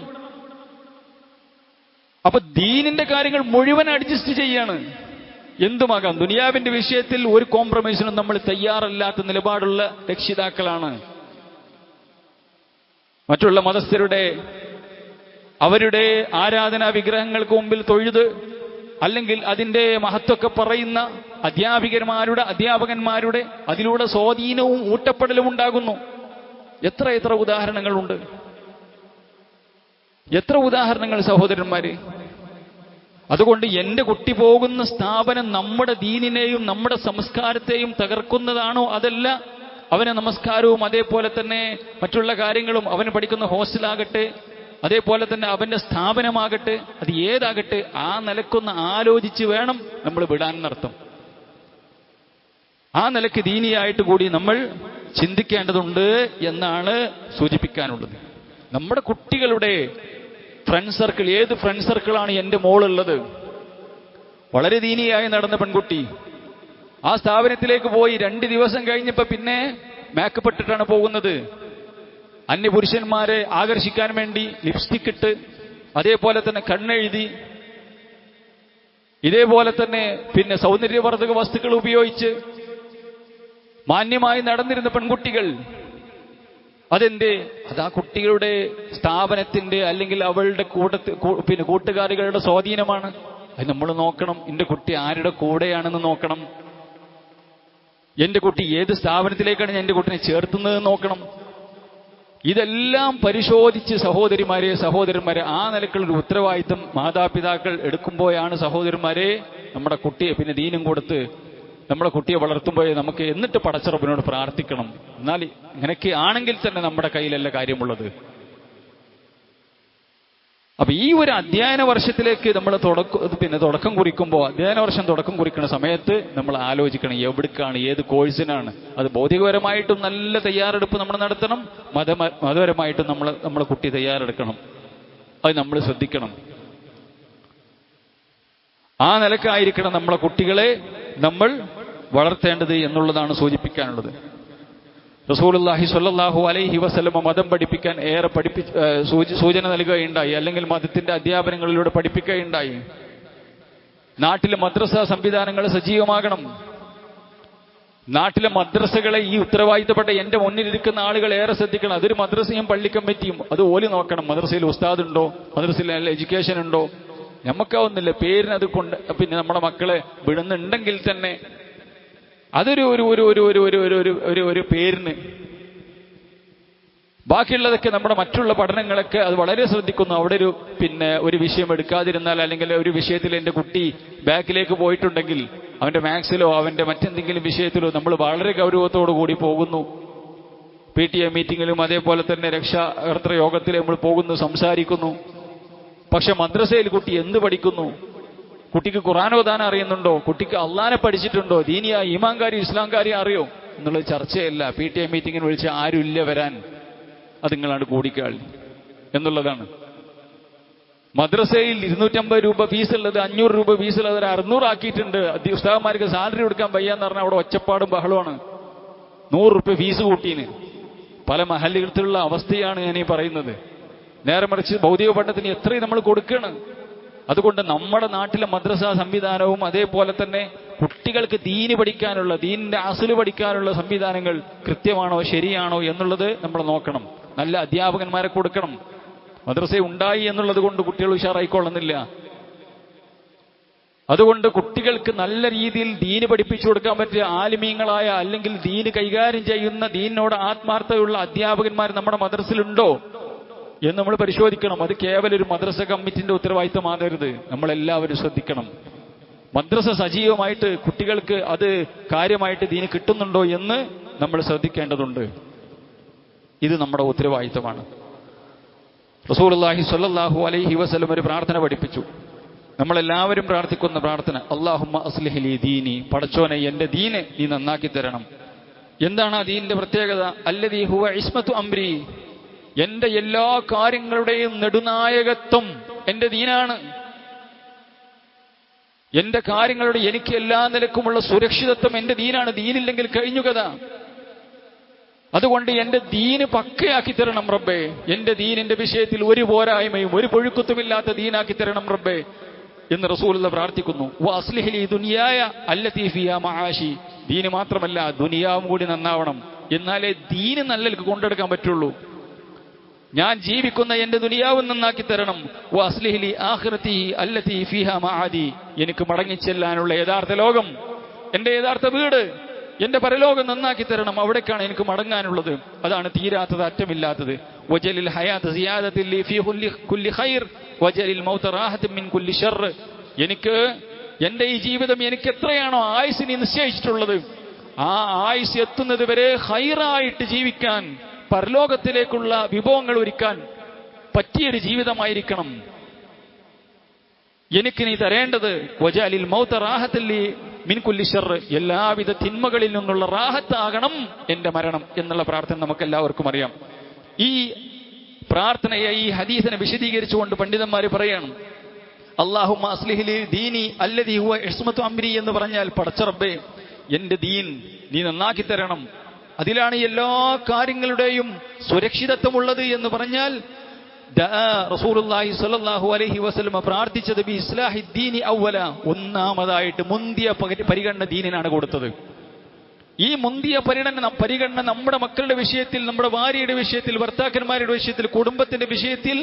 അപ്പൊ ദീനിന്റെ കാര്യങ്ങൾ മുഴുവൻ അഡ്ജസ്റ്റ് ചെയ്യാണ്. എന്തുമാകാം. ദുനിയാവിന്റെ വിഷയത്തിൽ ഒരു കോംപ്രമൈസിനും നമ്മൾ തയ്യാറല്ലാത്ത നിലപാടുള്ള രക്ഷിതാക്കളാണ്. മറ്റുള്ള മതസ്ഥരുടെ അവരുടെ ആരാധനാ വിഗ്രഹങ്ങൾക്ക് മുമ്പിൽ തൊഴുത്, അല്ലെങ്കിൽ അതിന്റെ മഹത്വമൊക്കെ പറയുന്ന അധ്യാപകന്മാരുടെ അതിലൂടെ സ്വാധീനവും ഊട്ടപ്പെടലും ഉണ്ടാകുന്നു. എത്ര ഉദാഹരണങ്ങളുണ്ട്, എത്ര ഉദാഹരണങ്ങൾ സഹോദരന്മാര്. അതുകൊണ്ട് എന്റെ കുട്ടി പോകുന്ന സ്ഥാപനം നമ്മുടെ ദീനിനെയും നമ്മുടെ സംസ്കാരത്തെയും തകർക്കുന്നതാണോ? അതല്ല, അവന് നമസ്കാരവും അതേപോലെ തന്നെ മറ്റുള്ള കാര്യങ്ങളും, അവന് പഠിക്കുന്ന ഹോസ്റ്റലാകട്ടെ, അതേപോലെ തന്നെ അവന്റെ സ്ഥാപനമാകട്ടെ, അത് ഏതാകട്ടെ, ആ നിലക്കൊന്ന് ആലോചിച്ച് വേണം നമ്മൾ വിടാനെന്നർത്ഥം. ആ നിലയ്ക്ക് ദീനിയായിട്ട് കൂടി നമ്മൾ ചിന്തിക്കേണ്ടതുണ്ട് എന്നാണ് സൂചിപ്പിക്കാനുള്ളത്. നമ്മുടെ കുട്ടികളുടെ ഫ്രണ്ട് സർക്കിൾ, ഏത് ഫ്രണ്ട് സർക്കിളാണ് എൻ്റെ മോളുള്ളത്? വളരെ ദീനിയായി നടന്ന പെൺകുട്ടി ആ സ്ഥാപനത്തിലേക്ക് പോയി 2 ദിവസം കഴിഞ്ഞപ്പോ പിന്നെ മേക്കപ്പ് ഇട്ടിട്ടാണ് പോകുന്നത്. അന്യപുരുഷന്മാരെ ആകർഷിക്കാൻ വേണ്ടി ലിപ്സ്റ്റിക് ഇട്ട്, അതേപോലെ തന്നെ കണ്ണെഴുതി, ഇതേപോലെ തന്നെ പിന്നെ സൗന്ദര്യവർദ്ധക വസ്തുക്കൾ ഉപയോഗിച്ച് മാന്യമായി നടന്നിരുന്ന പെൺകുട്ടികൾ. അതെന്തേ? അത് ആ കുട്ടികളുടെ സ്ഥാപനത്തിന്റെ അല്ലെങ്കിൽ അവളുടെ കൂട്ടുകാരികളുടെ സ്വാധീനമാണ്. അത് നമ്മൾ നോക്കണം. എന്റെ കുട്ടി ആരുടെ കൂടെയാണെന്ന് നോക്കണം. എന്റെ കുട്ടി ഏത് സ്ഥാപനത്തിലേക്കാണ് ഞാൻ എന്റെ കുട്ടിനെ ചേർത്തുന്നത് നോക്കണം. ഇതെല്ലാം പരിശോധിച്ച് സഹോദരന്മാരെ ആ നിലക്കുള്ളൊരു ഉത്തരവാദിത്തം മാതാപിതാക്കൾ എടുക്കുമ്പോഴാണ് സഹോദരന്മാരെ നമ്മുടെ കുട്ടിയെ പിന്നെ ദീനും കൊടുത്ത് നമ്മളെ കുട്ടിയെ വളർത്തുമ്പോഴേ നമുക്ക് എന്നിട്ട് പടച്ചറബിനോട് പ്രാർത്ഥിക്കണം. എന്നാൽ ഇങ്ങനെയൊക്കെ ആണെങ്കിൽ തന്നെ നമ്മുടെ കയ്യിലല്ല കാര്യമുള്ളത്. അപ്പൊ ഈ ഒരു അധ്യയന വർഷത്തിലേക്ക് നമ്മൾ തുടക്കം കുറിക്കുമ്പോൾ, അധ്യയന വർഷം തുടക്കം കുറിക്കുന്ന സമയത്ത് നമ്മൾ ആലോചിക്കണം എവിടേക്കാണ്, ഏത് കോഴ്സിനാണ്. അത് ഭൗതികപരമായിട്ടും നല്ല തയ്യാറെടുപ്പ് നമ്മൾ നടത്തണം, മതപരമായിട്ടും നമ്മളെ കുട്ടി തയ്യാറെടുക്കണം. അത് നമ്മൾ ശ്രദ്ധിക്കണം. ആ നിലക്കായിരിക്കണം നമ്മളെ കുട്ടികളെ നമ്മൾ വളർത്തേണ്ടത് എന്നുള്ളതാണ് സൂചിപ്പിക്കാനുള്ളത്. റസൂലുള്ളാഹി സ്വല്ലല്ലാഹു അലൈഹി വസല്ലമ മതം പഠിപ്പിക്കാൻ ഏറെ സൂചന നൽകുകയുണ്ടായി, അല്ലെങ്കിൽ മതത്തിന്റെ അധ്യാപനങ്ങളിലൂടെ പഠിപ്പിക്കുകയുണ്ടായി. നാട്ടിലെ മദ്രസ സംവിധാനങ്ങൾ സജീവമാകണം. നാട്ടിലെ മദ്രസകളെ ഈ ഉത്തരവാദിത്തപ്പെട്ട എന്റെ മുന്നിലിരിക്കുന്ന ആളുകൾ ഏറെ ശ്രദ്ധിക്കണം. അതൊരു മദ്രസയും പള്ളി കമ്മിറ്റിയും അത് ഓല് നോക്കണം. മദ്രസയിൽ ഉസ്താദ് ഉണ്ടോ, മദ്രസയിൽ നല്ല എഡ്യൂക്കേഷൻ ഉണ്ടോ? നമുക്കാവുന്നില്ല പേരിന് അത് കൊണ്ട് പിന്നെ നമ്മുടെ മക്കളെ വിടുന്നുണ്ടെങ്കിൽ തന്നെ അതൊരു ഒരു ഒരു ഒരു ഒരു ഒരു ഒരു ഒരു ഒരു പേരിന്. ബാക്കിയുള്ളതൊക്കെ നമ്മുടെ മറ്റുള്ള പഠനങ്ങളൊക്കെ അത് വളരെ ശ്രദ്ധിക്കുന്നു. അവിടെ ഒരു വിഷയം എടുക്കാതിരുന്നാൽ, അല്ലെങ്കിൽ ഒരു വിഷയത്തിൽ എൻ്റെ കുട്ടി ബാക്കിലേക്ക് പോയിട്ടുണ്ടെങ്കിൽ അവന്റെ മാത്സിലോ അവന്റെ മറ്റെന്തെങ്കിലും വിഷയത്തിലോ നമ്മൾ വളരെ ഗൗരവത്തോടു കൂടി പോകുന്നു. PTA മീറ്റിങ്ങിലും അതേപോലെ തന്നെ രക്ഷാകർതൃ യോഗത്തിൽ നമ്മൾ പോകുന്നു, സംസാരിക്കുന്നു. പക്ഷെ മദ്രസയിൽ കുട്ടി എന്ത് പഠിക്കുന്നു? കുട്ടിക്ക് ഖുർആൻ ഓതാൻ അറിയുന്നുണ്ടോ? കുട്ടിക്ക് അള്ളാനെ പഠിച്ചിട്ടുണ്ടോ? ദീനിയ ഈമാൻകാരി ഇസ്ലാംകാരി അറിയോ എന്നുള്ളത് ചർച്ചയല്ല. PTA മീറ്റിങ്ങിന് വിളിച്ച് ആരുമില്ല വരാൻ, അത് നിങ്ങളാണ് കൂടിക്കാൾ എന്നുള്ളതാണ്. മദ്രസയിൽ 250 രൂപ ഫീസ് ഉള്ളത് 500 രൂപ ഫീസ് ഉള്ളത് 600 ആക്കിയിട്ടുണ്ട്. ഉസ്താദന്മാർക്ക് സാലറി കൊടുക്കാൻ വയ്യാന്ന് പറഞ്ഞാൽ അവിടെ ഒച്ചപ്പാടും ബഹളമാണ്. 100 രൂപ ഫീസ് കൂട്ടീന്. പല മഹല്ലുകളിലുള്ള അവസ്ഥയാണ് ഞാൻ ഈ പറയുന്നത്. നേരെ മറിച്ച് ഭൗതിക പഠനത്തിന് എത്രയും നമ്മൾ കൊടുക്കണം. അതുകൊണ്ട് നമ്മുടെ നാട്ടിലെ മദ്രസ സംവിധാനവും അതേപോലെ തന്നെ കുട്ടികൾക്ക് ദീന് പഠിക്കാനുള്ള, ദീനിന്റെ അസുല് പഠിക്കാനുള്ള സംവിധാനങ്ങൾ കൃത്യമാണോ ശരിയാണോ എന്നുള്ളത് നമ്മൾ നോക്കണം. നല്ല അധ്യാപകന്മാരെ കൊടുക്കണം. മദ്രസ ഉണ്ടായി എന്നുള്ളത് കൊണ്ട് കുട്ടികൾ ഉഷാറായിക്കൊള്ളുന്നില്ല. അതുകൊണ്ട് കുട്ടികൾക്ക് നല്ല രീതിയിൽ ദീന് പഠിപ്പിച്ചു കൊടുക്കാൻ പറ്റിയ ആലിമീങ്ങളായ, അല്ലെങ്കിൽ ദീന് കൈകാര്യം ചെയ്യുന്ന, ദീനിനോട് ആത്മാർത്ഥതയുള്ള അധ്യാപകന്മാർ നമ്മുടെ മദ്രസയിലുണ്ടോ എന്ന് നമ്മൾ പരിശോധിക്കണം. അത് കേവലം ഒരു മദ്രസ കമ്മിറ്റിന്റെ ഉത്തരവാദിത്തമാകരുത്. നമ്മളെല്ലാവരും ശ്രദ്ധിക്കണം. മദ്രസ സജീവമായിട്ട് കുട്ടികൾക്ക് അത് കാര്യമായിട്ട് ദീന് കിട്ടുന്നുണ്ടോ എന്ന് നമ്മൾ ശ്രദ്ധിക്കേണ്ടതുണ്ട്. ഇത് നമ്മുടെ ഉത്തരവാദിത്തമാണ്. റസൂലുള്ളാഹി സ്വല്ലല്ലാഹു അലൈഹി വസല്ലം ഒരു പ്രാർത്ഥന പഠിപ്പിച്ചു. നമ്മളെല്ലാവരും പ്രാർത്ഥിക്കുന്ന പ്രാർത്ഥന, അല്ലാഹുമ്മ അസ്ലിഹ് ലി ദീനി, പടച്ചോനെ എന്റെ ദീനെ നീ നന്നാക്കി തരണം. എന്താണ് ആ ദീനിന്റെ പ്രത്യേകത? അല്ലദീ ഹുവ ഇസ്മത്തു അംരി, എന്റെ എല്ലാ കാര്യങ്ങളുടെയും നെടുനായകത്വം എന്റെ ദീനാണ്. എന്റെ കാര്യങ്ങളുടെ എനിക്ക് എല്ലാ നിലക്കുമുള്ള സുരക്ഷിതത്വം എന്റെ ദീനാണ്. ദീനില്ലെങ്കിൽ കഴിഞ്ഞു കഥ. അതുകൊണ്ട് എന്റെ ദീന് പക്കയാക്കി തരണം റബ്ബേ. എന്റെ ദീനിന്റെ വിഷയത്തിൽ ഒരു പോരായ്മയും ഒരു പൊഴുക്കുത്തുമില്ലാത്ത ദീനാക്കി തരണം റബ്ബേ എന്ന് റസൂലുള്ള പ്രാർത്ഥിക്കുന്നു. വഅസ്ലിഹ് ലി ദുനിയായ അല്ലതി ഫിഹാ മആശി, ദീന് മാത്രമല്ല ദുനിയാവും കൂടി നന്നാവണം. എന്നാലേ ദീന് നല്ലൽക്ക് കൊണ്ടെടുക്കാൻ പറ്റുള്ളൂ. ഞാൻ ജീവിക്കുന്ന എന്റെ ദുനിയാവും നന്നാക്കി തരണം. വഅസ്ലിഹ് ലി ആഖിറതി അല്ലതി ഫിഹാ മആദി, എനിക്ക് മടങ്ങിച്ചെല്ലാനുള്ള യഥാർത്ഥ ലോകം, എന്റെ യഥാർത്ഥ വീട്, എന്റെ പരലോകം നന്നാക്കി തരണം. അവിടേക്കാണ് എനിക്ക് മടങ്ങാനുള്ളത്. അതാണ് തീരാത്തത്, അറ്റമില്ലാത്തത്. വജലിൽ ഹയാത സിയാദത്തിൽ ഫീ കുല്ലി ഖൈർ വജലിൽ മൗത റാഹത മിൻ കുല്ലി ശർർ. എനിക്ക് എന്റെ ഈ ജീവിതം എനിക്ക് എത്രയാണോ ആയുസ്സിനെ നിശ്ചയിച്ചിട്ടുള്ളത്, ആ ആയുസ് എത്തുന്നത് വരെ ഹൈറായിട്ട് ജീവിക്കാൻ, പരലോകത്തിലേക്കുള്ള വിഭവങ്ങൾ ഒരുക്കാൻ പറ്റിയൊരു ജീവിതമായിരിക്കണം എനിക്ക് നീ തരേണ്ടത്. വജഅലിൽ മൗത റാഹത്തൻ ലി മിൻ കുല്ലി ശർർ, എല്ലാവിധ തിന്മകളിൽ നിന്നുള്ള റാഹത്താകണം എന്റെ മരണം എന്നുള്ള പ്രാർത്ഥന നമുക്ക് എല്ലാവർക്കും അറിയാം. ഈ പ്രാർത്ഥനയെ, ഈ ഹദീസിനെ വിശദീകരിച്ചുകൊണ്ട് പണ്ഡിതന്മാർ പറയാണ്, അല്ലാഹുമ്മ അസ്ലിഹ് ലി ദീനി അല്ലദീ ഹുവ ഇസ്മത്തു അംരി എന്ന് പറഞ്ഞാൽ, പടച്ച റബ്ബേ എന്റെ ദീൻ നീ നന്നാക്കി തരണം, അതിലാണ് എല്ലാ കാര്യങ്ങളുടെയും സുരക്ഷിതത്വമുള്ളത് എന്ന് പറഞ്ഞാൽ, റസൂലുള്ളാഹി സ്വല്ലല്ലാഹു അലൈഹി വസല്ലം പ്രാർത്ഥിച്ചത് ബി ഇസ്ലാഹി ദീനി അവല, ഒന്നാമതായിട്ട് മുന്തിയ പരിഗണന ദീനിനാണ് കൊടുത്തത്. ഈ മുന്തിയ പരിഗണന നമ്മുടെ മക്കളുടെ വിഷയത്തിൽ, നമ്മുടെ ഭാര്യയുടെ വിഷയത്തിൽ, ഭർത്താക്കന്മാരുടെ വിഷയത്തിൽ, കുടുംബത്തിന്റെ വിഷയത്തിൽ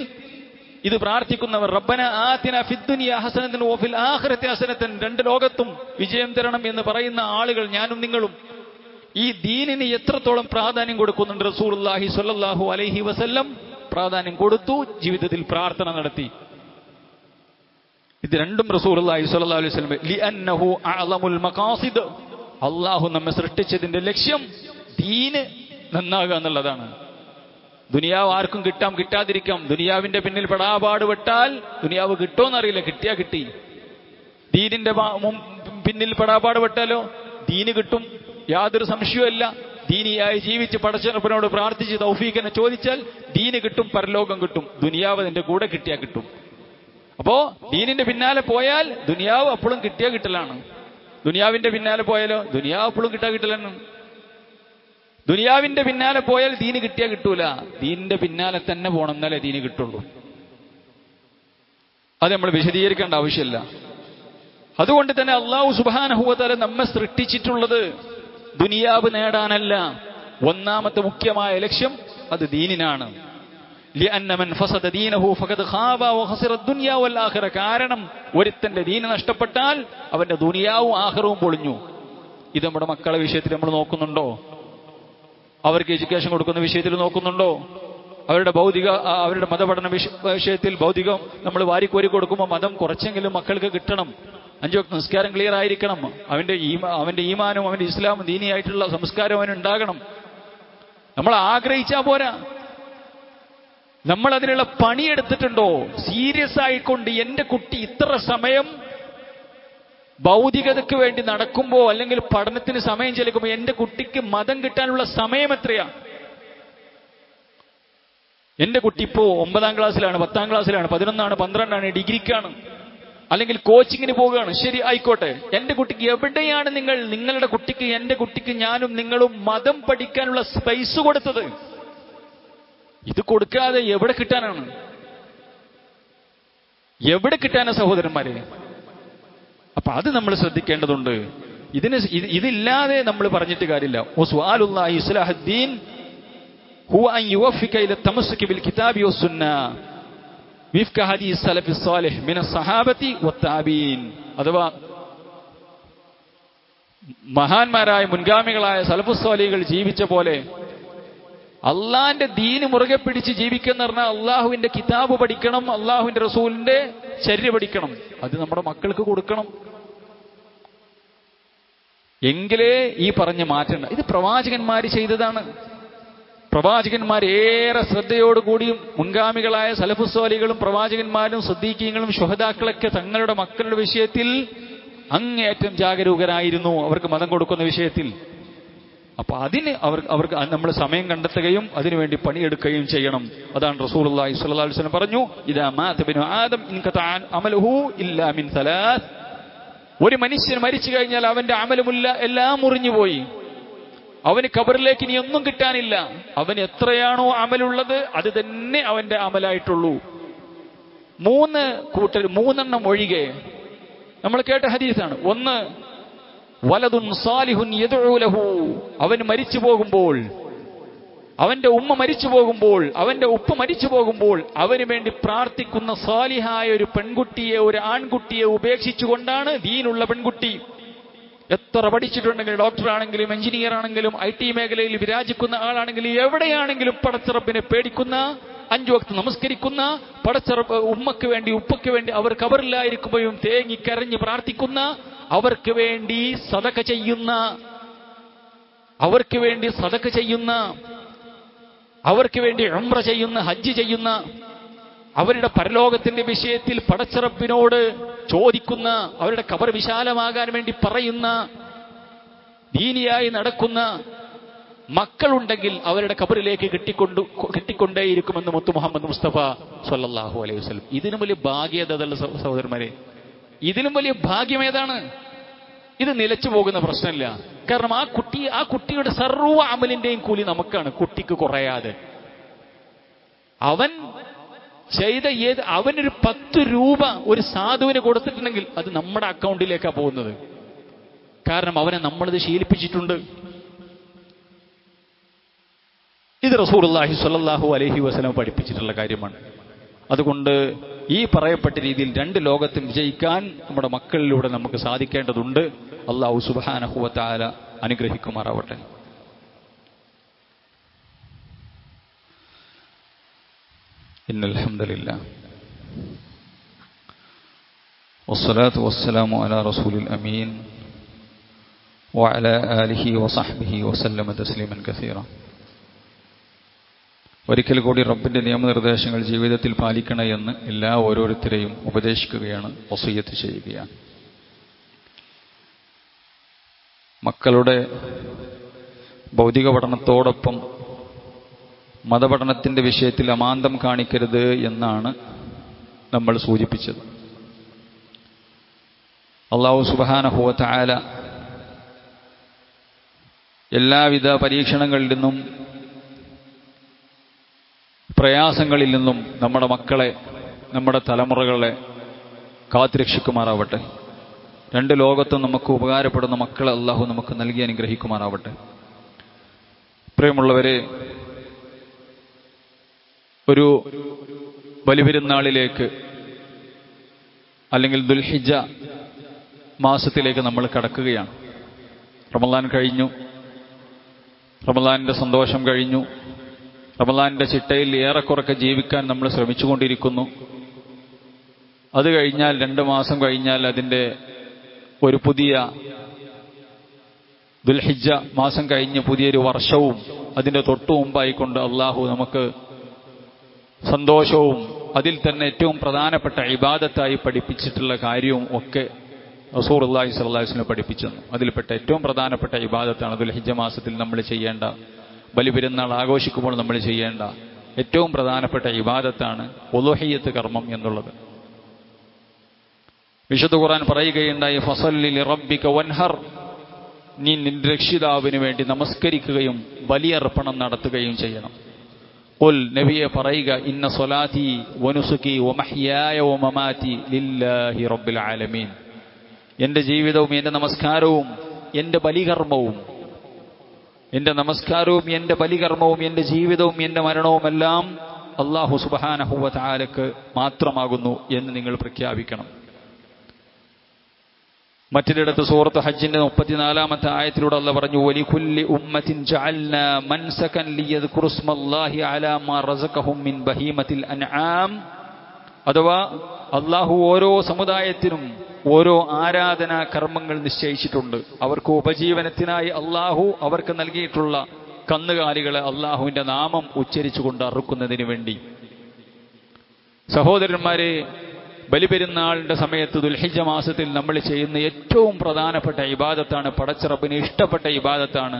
ഇത് പ്രാർത്ഥിക്കുന്നവർ, റബ്ബന ആതിന ഫിദ്ദുനിയ ഹസനതൻ വഫിൽ ആഖിറതി ഹസനതൻ, രണ്ട് ലോകത്തും വിജയം തരണം എന്ന് പറയുന്ന ആളുകൾ ഞാനും നിങ്ങളും ഈ ദീനിന് എത്രത്തോളം പ്രാധാന്യം കൊടുക്കുന്നുണ്ട്? റസൂലുള്ളാഹി സ്വല്ലല്ലാഹു അലൈഹി വസല്ലം പ്രാധാന്യം കൊടുത്തു, ജീവിതത്തിൽ പ്രാർത്ഥന നടത്തി. ഇത് രണ്ടും റസൂലുള്ളാഹി സ്വല്ലല്ലാഹു അലൈഹി വസല്ലം ലിഅന്നഹു അഅ്ളമുൽ മഖാസിദ്, അല്ലാഹു നമ്മെ സൃഷ്ടിച്ചതിന്റെ ലക്ഷ്യം ദീന് നന്നാകുക എന്നുള്ളതാണ്. ദുനിയാവ് ആർക്കും കിട്ടാം, കിട്ടാതിരിക്കാം. ദുനിയാവിന്റെ പിന്നിൽ പെടാപാട് പെട്ടാൽ ദുനിയാവ് കിട്ടുമെന്നറിയില്ല, കിട്ടിയാ കിട്ടി. ദീനിന്റെ പിന്നിൽ പെടാപാട് പെട്ടാലോ ദീന് കിട്ടും, യാതൊരു സംശയവുമില്ല. ദീനിയായി ജീവിച്ച് പടച്ചറപ്പിനോട് പ്രാർത്ഥിച്ച് തൗഫീഖിനെ ചോദിച്ചാൽ ദീന് കിട്ടും, പരലോകം കിട്ടും. ദുനിയാവ് അതിന്റെ കൂടെ കിട്ടിയാ കിട്ടും. അപ്പോ ദീനിന്റെ പിന്നാലെ പോയാൽ ദുനിയാവ് അപ്പോഴും കിട്ടിയാ കിട്ടലാണ്. ദുനിയാവിന്റെ പിന്നാലെ പോയാലോ ദുനിയാവ് അപ്പോഴും കിട്ടാ കിട്ടലാണ്. ദുനിയാവിന്റെ പിന്നാലെ പോയാൽ ദീന് കിട്ടിയാ കിട്ടൂല. ദീനിന്റെ പിന്നാലെ തന്നെ പോകണം, എന്നാലേ ദീന് കിട്ടുള്ളൂ. അത് നമ്മൾ വിശദീകരിക്കേണ്ട ആവശ്യമില്ല. അതുകൊണ്ട് തന്നെ അല്ലാഹു സുബ്ഹാനഹു വ തആല നമ്മെ സൃഷ്ടിച്ചിട്ടുള്ളത് ദുനിയാവ് നേടാനല്ല. ഒന്നാമത്തെ മുഖ്യമായ ലക്ഷ്യം അത് ദീനിനാണ്. ലിഅന്ന മൻ ഫസദ ദീനഹു ഫഖദ് ഖാബ വഖസിറ ദുനിയ വൽ ആഖിറ, കാരണം ഒരുത്തന്റെ ദീന് നഷ്ടപ്പെട്ടാൽ അവന്റെ ദുനിയാവും ആഖിറവും പൊളിഞ്ഞു. ഇത് നമ്മുടെ മക്കളുടെ വിഷയത്തിൽ നമ്മൾ നോക്കുന്നുണ്ടോ? അവർക്ക് എഡ്യൂക്കേഷൻ കൊടുക്കുന്ന വിഷയത്തിൽ നോക്കുന്നുണ്ടോ? അവരുടെ മതപഠന വിഷയത്തിൽ ഭൗതികം നമ്മൾ വാരിക്കോരി കൊടുക്കുമ്പോൾ മതം കുറച്ചെങ്കിലും മക്കൾക്ക് കിട്ടണം. 5 വക്ത് നിസ്കാരം ക്ലിയർ ആയിരിക്കണം. അവന്റെ ഈമാനും അവന്റെ ഇസ്ലാമും ദീനിയായിട്ടുള്ള സംസ്കാരം അവനുണ്ടാകണം. നമ്മൾ ആഗ്രഹിച്ചാ പോരാ, നമ്മൾ അതിനുള്ള പണിയെടുത്തിട്ടുണ്ടോ? സീരിയസ് ആയിക്കൊണ്ട് എന്റെ കുട്ടി ഇത്ര സമയം ഭൗതികതയ്ക്ക് വേണ്ടി നടക്കുമ്പോ അല്ലെങ്കിൽ പഠനത്തിന് സമയം ചെലക്കുമ്പോ എന്റെ കുട്ടിക്ക് മതം കിട്ടാനുള്ള സമയം എത്രയാ? എന്റെ കുട്ടി ഇപ്പോ 9ാം ക്ലാസ്സിലാണ്, 10ാം ക്ലാസ്സിലാണ്, 11ആണ്, 12ആണ്, ഡിഗ്രിക്കാണ്, അല്ലെങ്കിൽ കോച്ചിങ്ങിന് പോവുകയാണ്. ശരി, ആയിക്കോട്ടെ. എന്റെ കുട്ടിക്ക് എവിടെയാണ് നിങ്ങളുടെ കുട്ടിക്ക്, എന്റെ കുട്ടിക്ക് ഞാനും നിങ്ങളും മതം പഠിക്കാനുള്ള സ്പേസ് കൊടുത്തത്? ഇത് കൊടുക്കാതെ എവിടെ കിട്ടാനാണ്? എവിടെ കിട്ടാനാ സഹോദരന്മാരെ? അപ്പൊ അത് നമ്മൾ ശ്രദ്ധിക്കേണ്ടതുണ്ട്. ഇതില്ലാതെ നമ്മൾ പറഞ്ഞിട്ട് കാര്യമില്ല. വസ്വാലുല്ലാഹി ഇസ്ലാഹുദ്ദീൻ ഹുവ അൻ യുവഫിക ഇല തമസ്സുകി ബിൽ കിതാബി വസ്സുന്ന വിഫ്ക ഹദീസ് സലഫി സ്വാലിഹ് മിനസ് സഹാബത്തി വത്താബീൻ. അഥവാ മഹാന്മാരായ മുൻഗാമികളായ സലഫുസ് സ്വാലിഹുകൾ ജീവിച്ച പോലെ അള്ളാഹിന്റെ ദീന് മുറുകെ പിടിച്ച് ജീവിക്കുന്ന പറഞ്ഞാൽ അള്ളാഹുവിന്റെ കിതാബ് പഠിക്കണം, അള്ളാഹുവിന്റെ റസൂലിന്റെ ചര്യ പഠിക്കണം. അത് നമ്മുടെ മക്കൾക്ക് കൊടുക്കണം. എങ്കിലേ ഈ പറഞ്ഞ മാറ്റണ്ട. ഇത് പ്രവാചകന്മാര് ചെയ്തതാണ്. പ്രവാചകന്മാർ ഏറെ ശ്രദ്ധയോടുകൂടിയും മുൻഗാമികളായ സലഫുസ് സ്വാലിഹുകളും പ്രവാചകന്മാരും സിദ്ദീഖീങ്ങളും ശുഹദാക്കളൊക്കെ തങ്ങളുടെ മക്കളുടെ വിഷയത്തിൽ അങ്ങേയറ്റം ജാഗരൂകരായിരുന്നു, അവർക്ക് മതം കൊടുക്കുന്ന വിഷയത്തിൽ. അപ്പൊ അതിന് അവർക്ക് നമ്മൾ സമയം കണ്ടെത്തുകയും അതിനുവേണ്ടി പണിയെടുക്കുകയും ചെയ്യണം. അതാണ് റസൂലുള്ളാഹി സ്വല്ലല്ലാഹു അലൈഹി വസല്ലം പറഞ്ഞു, ഇദാ മാത ഇബ്നു ആദം ഇൻഖതഅ അമലുഹു ഇല്ലാ മിൻ സലാസ്. ഒരു മനുഷ്യൻ മരിച്ചു കഴിഞ്ഞാൽ അവന്റെ അമലുമില്ല, എല്ലാം മുറിഞ്ഞുപോയി. അവന് ഖബറിലേക്ക് ഇനി ഒന്നും കിട്ടാനില്ല. അവന് എത്രയാണോ അമലുള്ളത് അത് തന്നെ അവന്റെ അമലായിട്ടുള്ളൂ. 3 ഒഴികെ നമ്മൾ കേട്ട ഹദീസാണ്. ഒന്ന്, വലദുൻ സാലിഹുൻ യദ്ഉ ലഹു, അവൻ മരിച്ചു പോകുമ്പോൾ, അവന്റെ ഉമ്മ മരിച്ചു പോകുമ്പോൾ, അവന്റെ ഉപ്പ മരിച്ചു പോകുമ്പോൾ അവന് വേണ്ടി പ്രാർത്ഥിക്കുന്ന സാലിഹായ ഒരു പെൺകുട്ടിയെ, ഒരു ആൺകുട്ടിയെ ഉപേക്ഷിച്ചുകൊണ്ടാണ് ദീനുള്ള പെൺകുട്ടി. എത്ര പഠിച്ചിട്ടുണ്ടെങ്കിലും, ഡോക്ടറാണെങ്കിലും എഞ്ചിനീയർ ആണെങ്കിലും IT മേഖലയിൽ വിരാജിക്കുന്ന ആളാണെങ്കിലും എവിടെയാണെങ്കിലും പടച്ചിറപ്പിനെ പേടിക്കുന്ന 5 വക്ത് നമസ്കരിക്കുന്ന, ഉമ്മക്ക് വേണ്ടി ഉപ്പയ്ക്ക് വേണ്ടി അവർ ഖബറിലായിരിക്കുമ്പോഴും തേങ്ങിക്കരഞ്ഞ് പ്രാർത്ഥിക്കുന്ന, അവർക്ക് വേണ്ടി സദഖ ചെയ്യുന്ന, അവർക്ക് വേണ്ടി ഉംറ ചെയ്യുന്ന, ഹജ്ജ് ചെയ്യുന്ന, അവരുടെ പരലോകത്തിന്റെ വിഷയത്തിൽ പടച്ചറപ്പിനോട് ചോദിക്കുന്ന, അവരുടെ ഖബർ വിശാലമാകാൻ വേണ്ടി പറയുന്ന, ദീനിയായി നടക്കുന്ന മക്കളുണ്ടെങ്കിൽ അവരുടെ ഖബറിലേക്ക് കിട്ടിക്കൊണ്ടേയിരിക്കുമെന്ന് മുത്തു മുഹമ്മദ് മുസ്തഫ സ്വല്ലല്ലാഹു അലൈഹി വസല്ലം. ഇതിനും വലിയ ഭാഗ്യതയുള്ള സഹോദരന്മാരെ, ഇതിലും വലിയ ഭാഗ്യം ഏതാണ്? ഇത് നിലച്ചു പോകുന്ന പ്രശ്നമില്ല. കാരണം ആ കുട്ടിയുടെ സർവ്വ അമലിന്റെയും കൂലി നമുക്കാണ്, കുട്ടിക്ക് കുറയാതെ. അവൻ ചെയ്ത അവനൊരു 10 രൂപ ഒരു സാധുവിന് കൊടുത്തിട്ടുണ്ടെങ്കിൽ അത് നമ്മുടെ അക്കൗണ്ടിലേക്കാണ് പോകുന്നത്. കാരണം അവനെ നമ്മളിത് ശീലിപ്പിച്ചിട്ടുണ്ട്. ഇത് റസൂലുള്ളാഹി സ്വല്ലല്ലാഹു അലൈഹി വസല്ലം പഠിപ്പിച്ചിട്ടുള്ള കാര്യമാണ്. അതുകൊണ്ട് ഈ പറയപ്പെട്ട രീതിയിൽ 2 ലോകത്തും വിജയിക്കാൻ നമ്മുടെ മക്കളിലൂടെ നമുക്ക് സാധിക്കേണ്ടതുണ്ട്. അല്ലാഹു സുബ്ഹാനഹു വ തആല അനുഗ്രഹിക്കുമാറാവട്ടെ. ഇന്നൽ ഹംദലില്ലാഹ് വസ്സലാത്തു വസ്സലാമു അലാ റസൂലിൽ അമീൻ വഅലാ ആലിഹി വസഹ്ബിഹി വസല്ലമ തസ്ലീമൻ കസീറ. ഒരിക്കൽ കൂടി റബ്ബിന്റെ നിയമനിർദ്ദേശങ്ങൾ ജീവിതത്തിൽ പാലിക്കണമെന്ന് എല്ലാ ഓരോരുത്തരെയും ഉപദേശിക്കുകയാണ്, വസിയ്യത്ത് ചെയ്യുകയാണ്. മക്കളുടെ ഭൗതിക പഠനത്തോടൊപ്പം മതപഠനത്തിന്റെ വിഷയത്തിൽ അമാന്തം കാണിക്കരുത് എന്നാണ് നമ്മൾ സൂചിപ്പിച്ചത്. അല്ലാഹു സുബ്ഹാനഹു വ തആല എല്ലാവിധ പരീക്ഷണങ്ങളിൽ നിന്നും പ്രയാസങ്ങളിൽ നിന്നും നമ്മുടെ മക്കളെ, നമ്മുടെ തലമുറകളെ കാത്തുരക്ഷിക്കുമാറാവട്ടെ. 2 ലോകത്തും നമുക്ക് ഉപകാരപ്പെടുന്ന മക്കളെ അല്ലാഹു നമുക്ക് നൽകി അനുഗ്രഹിക്കുമാറാവട്ടെ. പ്രിയമുള്ളവരെ, ഒരു ബലിപെരുന്നാളിലേക്ക് അല്ലെങ്കിൽ ദുൽഹിജ്ജ മാസത്തിലേക്ക് നമ്മൾ കടക്കുകയാണ്. റമളാൻ കഴിഞ്ഞു, റമളാനിന്റെ സന്തോഷം കഴിഞ്ഞു, റമളാനിന്റെ ചിട്ടയിൽ ഏറെക്കുറക്കെ ജീവിക്കാൻ നമ്മൾ ശ്രമിച്ചുകൊണ്ടിരിക്കുന്നു. അത് കഴിഞ്ഞാൽ 2 മാസം കഴിഞ്ഞാൽ അതിൻ്റെ ഒരു പുതിയ ദുൽഹിജ്ജ മാസം കഴിഞ്ഞ് പുതിയൊരു വർഷവും അതിൻ്റെ തൊട്ടു മുമ്പായിക്കൊണ്ട് അള്ളാഹു നമുക്ക് സന്തോഷവും അതിൽ തന്നെ ഏറ്റവും പ്രധാനപ്പെട്ട ഇബാദത്തായി പഠിപ്പിച്ചിട്ടുള്ള കാര്യവും ഒക്കെ റസൂലുള്ളാഹി സ്വല്ലല്ലാഹു അലൈഹി വസല്ലം പഠിപ്പിച്ചു. അതിൽപ്പെട്ട ഏറ്റവും പ്രധാനപ്പെട്ട ഇബാദത്താണ് ദുൽഹിജ്ജ മാസത്തിൽ നമ്മൾ ചെയ്യേണ്ട, ബലിപെരുന്നാൾ ആഘോഷിക്കുമ്പോൾ നമ്മൾ ചെയ്യേണ്ട ഏറ്റവും പ്രധാനപ്പെട്ട ഇബാദത്താണ് ഉളുഹിയ്യത്ത് കർമ്മം എന്നുള്ളത്. വിശുദ്ധ ഖുർആൻ പറയുകയുണ്ടായി, ഫസല്ലി ലിറബ്ബിക വൻഹർ, നീ നിന്റെ രക്ഷിതാവിന് വേണ്ടി നമസ്കരിക്കുകയും ബലിയർപ്പണം നടത്തുകയും ചെയ്യണം. ഖുൽ, നബിയെ പറയുക, ഇന്ന സ്വലാത്തി വനുസുകി വമഹ്യായ വമമാതി ലില്ലാഹി റബ്ബിൽ ആലമീൻ, എന്റെ ജീവിതവും എന്റെ നമസ്കാരവും എന്റെ ബലികർമ്മവും, എന്റെ നമസ്കാരവും എന്റെ ബലികർമ്മവും എന്റെ ജീവിതവും എന്റെ മരണവുമെല്ലാം അല്ലാഹു സുബ്ഹാനഹു വ തആലക്ക് മാത്രമാകുന്നു എന്ന് നിങ്ങൾ പ്രഖ്യാപിക്കണം. മറ്റൊരിടത്ത് സൂറത്ത് ഹജ്ജിന്റെ 34-ാമത്തെ ആയത്തിലൂടെ അല്ലാഹു പറഞ്ഞു, വലികുല്ലി ഉമ്മത്തിൻ ജഅൽനാ മൻസകൻ ലിയദ്കുറു സ്മല്ലാഹി അലാ മാ റസഖഹും മിൻ ബഹീമത്തിൽ അൻആം. അഥവാ അല്ലാഹു ഓരോ സമുദായത്തിനും ഓരോ ആരാധനാ കർമ്മങ്ങൾ നിശ്ചയിച്ചിട്ടുണ്ട്. അവർക്ക് ഉപജീവനത്തിനായി അല്ലാഹു അവർക്ക് നൽകിയിട്ടുള്ള കന്നുകാലികളെ അല്ലാഹുവിന്റെ നാമം ഉച്ചരിച്ചുകൊണ്ട് അറുക്കുന്നതിന് വേണ്ടി. സഹോദരന്മാരെ, ബലിപെരുന്നാളിന്റെ സമയത്ത് ദുൽഹിജ്ജ മാസത്തിൽ നമ്മൾ ചെയ്യുന്ന ഏറ്റവും പ്രധാനപ്പെട്ട ഇബാദത്താണ്, പടച്ചറബിന് ഇഷ്ടപ്പെട്ട ഇബാദത്താണ്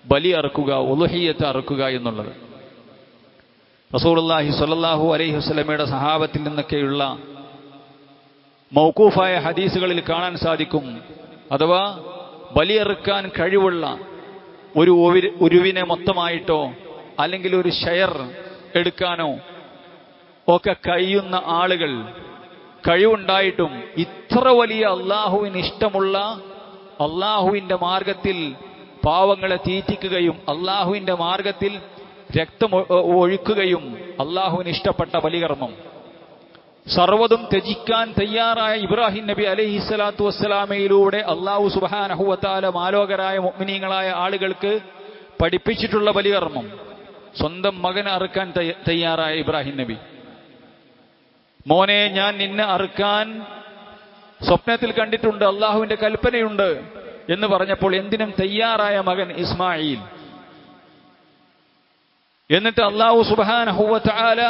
ബലി അറുക്കുക, ഉളുഹിയ്യത്ത് അറുക്കുക എന്നുള്ളത്. റസൂലുള്ളാഹി സ്വല്ലല്ലാഹു അലൈഹി വസല്ലമയുടെ സഹാബത്തിൽ നിന്നൊക്കെയുള്ള മൗഖൂഫായ ഹദീസുകളിൽ കാണാൻ സാധിക്കും. അഥവാ ബലിയെറുക്കാൻ കഴിവുള്ള ഒരു ഉരുവിനെ മൊത്തമായിട്ടോ അല്ലെങ്കിൽ ഒരു ഷെയർ എടുക്കാനോ ഒക്കെ കഴിയുന്ന ആളുകൾ കഴിവുണ്ടായിട്ടും ഇത്ര വലിയ അള്ളാഹുവിന് ഇഷ്ടമുള്ള അള്ളാഹുവിന്റെ മാർഗത്തിൽ പാവങ്ങളെ തീറ്റിക്കുകയും അള്ളാഹുവിന്റെ മാർഗത്തിൽ രക്തം ഒഴുക്കുകയും അള്ളാഹുവിന് ഇഷ്ടപ്പെട്ട ബലികർമ്മം സർവ്വതും ത്യജിക്കാൻ തയ്യാറായ ഇബ്രാഹിം നബി അലൈഹിസ്സലാത്തു വസ്സലാമയിലൂടെ അള്ളാഹു സുബ്ഹാനഹു വ തആല മാലോകരായ മുഅ്മിനീങ്ങളായ ആളുകൾക്ക് പഠിപ്പിച്ചിട്ടുള്ള ബലികർമ്മം, സ്വന്തം മകനെ അറുക്കാൻ തയ്യാറായ ഇബ്രാഹിം നബി. മോനെ, ഞാൻ നിന്നെ അറുക്കാൻ സ്വപ്നത്തിൽ കണ്ടിട്ടുണ്ട്, അള്ളാഹുവിന്റെ കൽപ്പനയുണ്ട് എന്ന് പറഞ്ഞപ്പോൾ എന്തിനും തയ്യാറായ മകൻ ഇസ്മായിൽ. എന്നിട്ട് അല്ലാഹു സുബ്ഹാനഹു വ തആല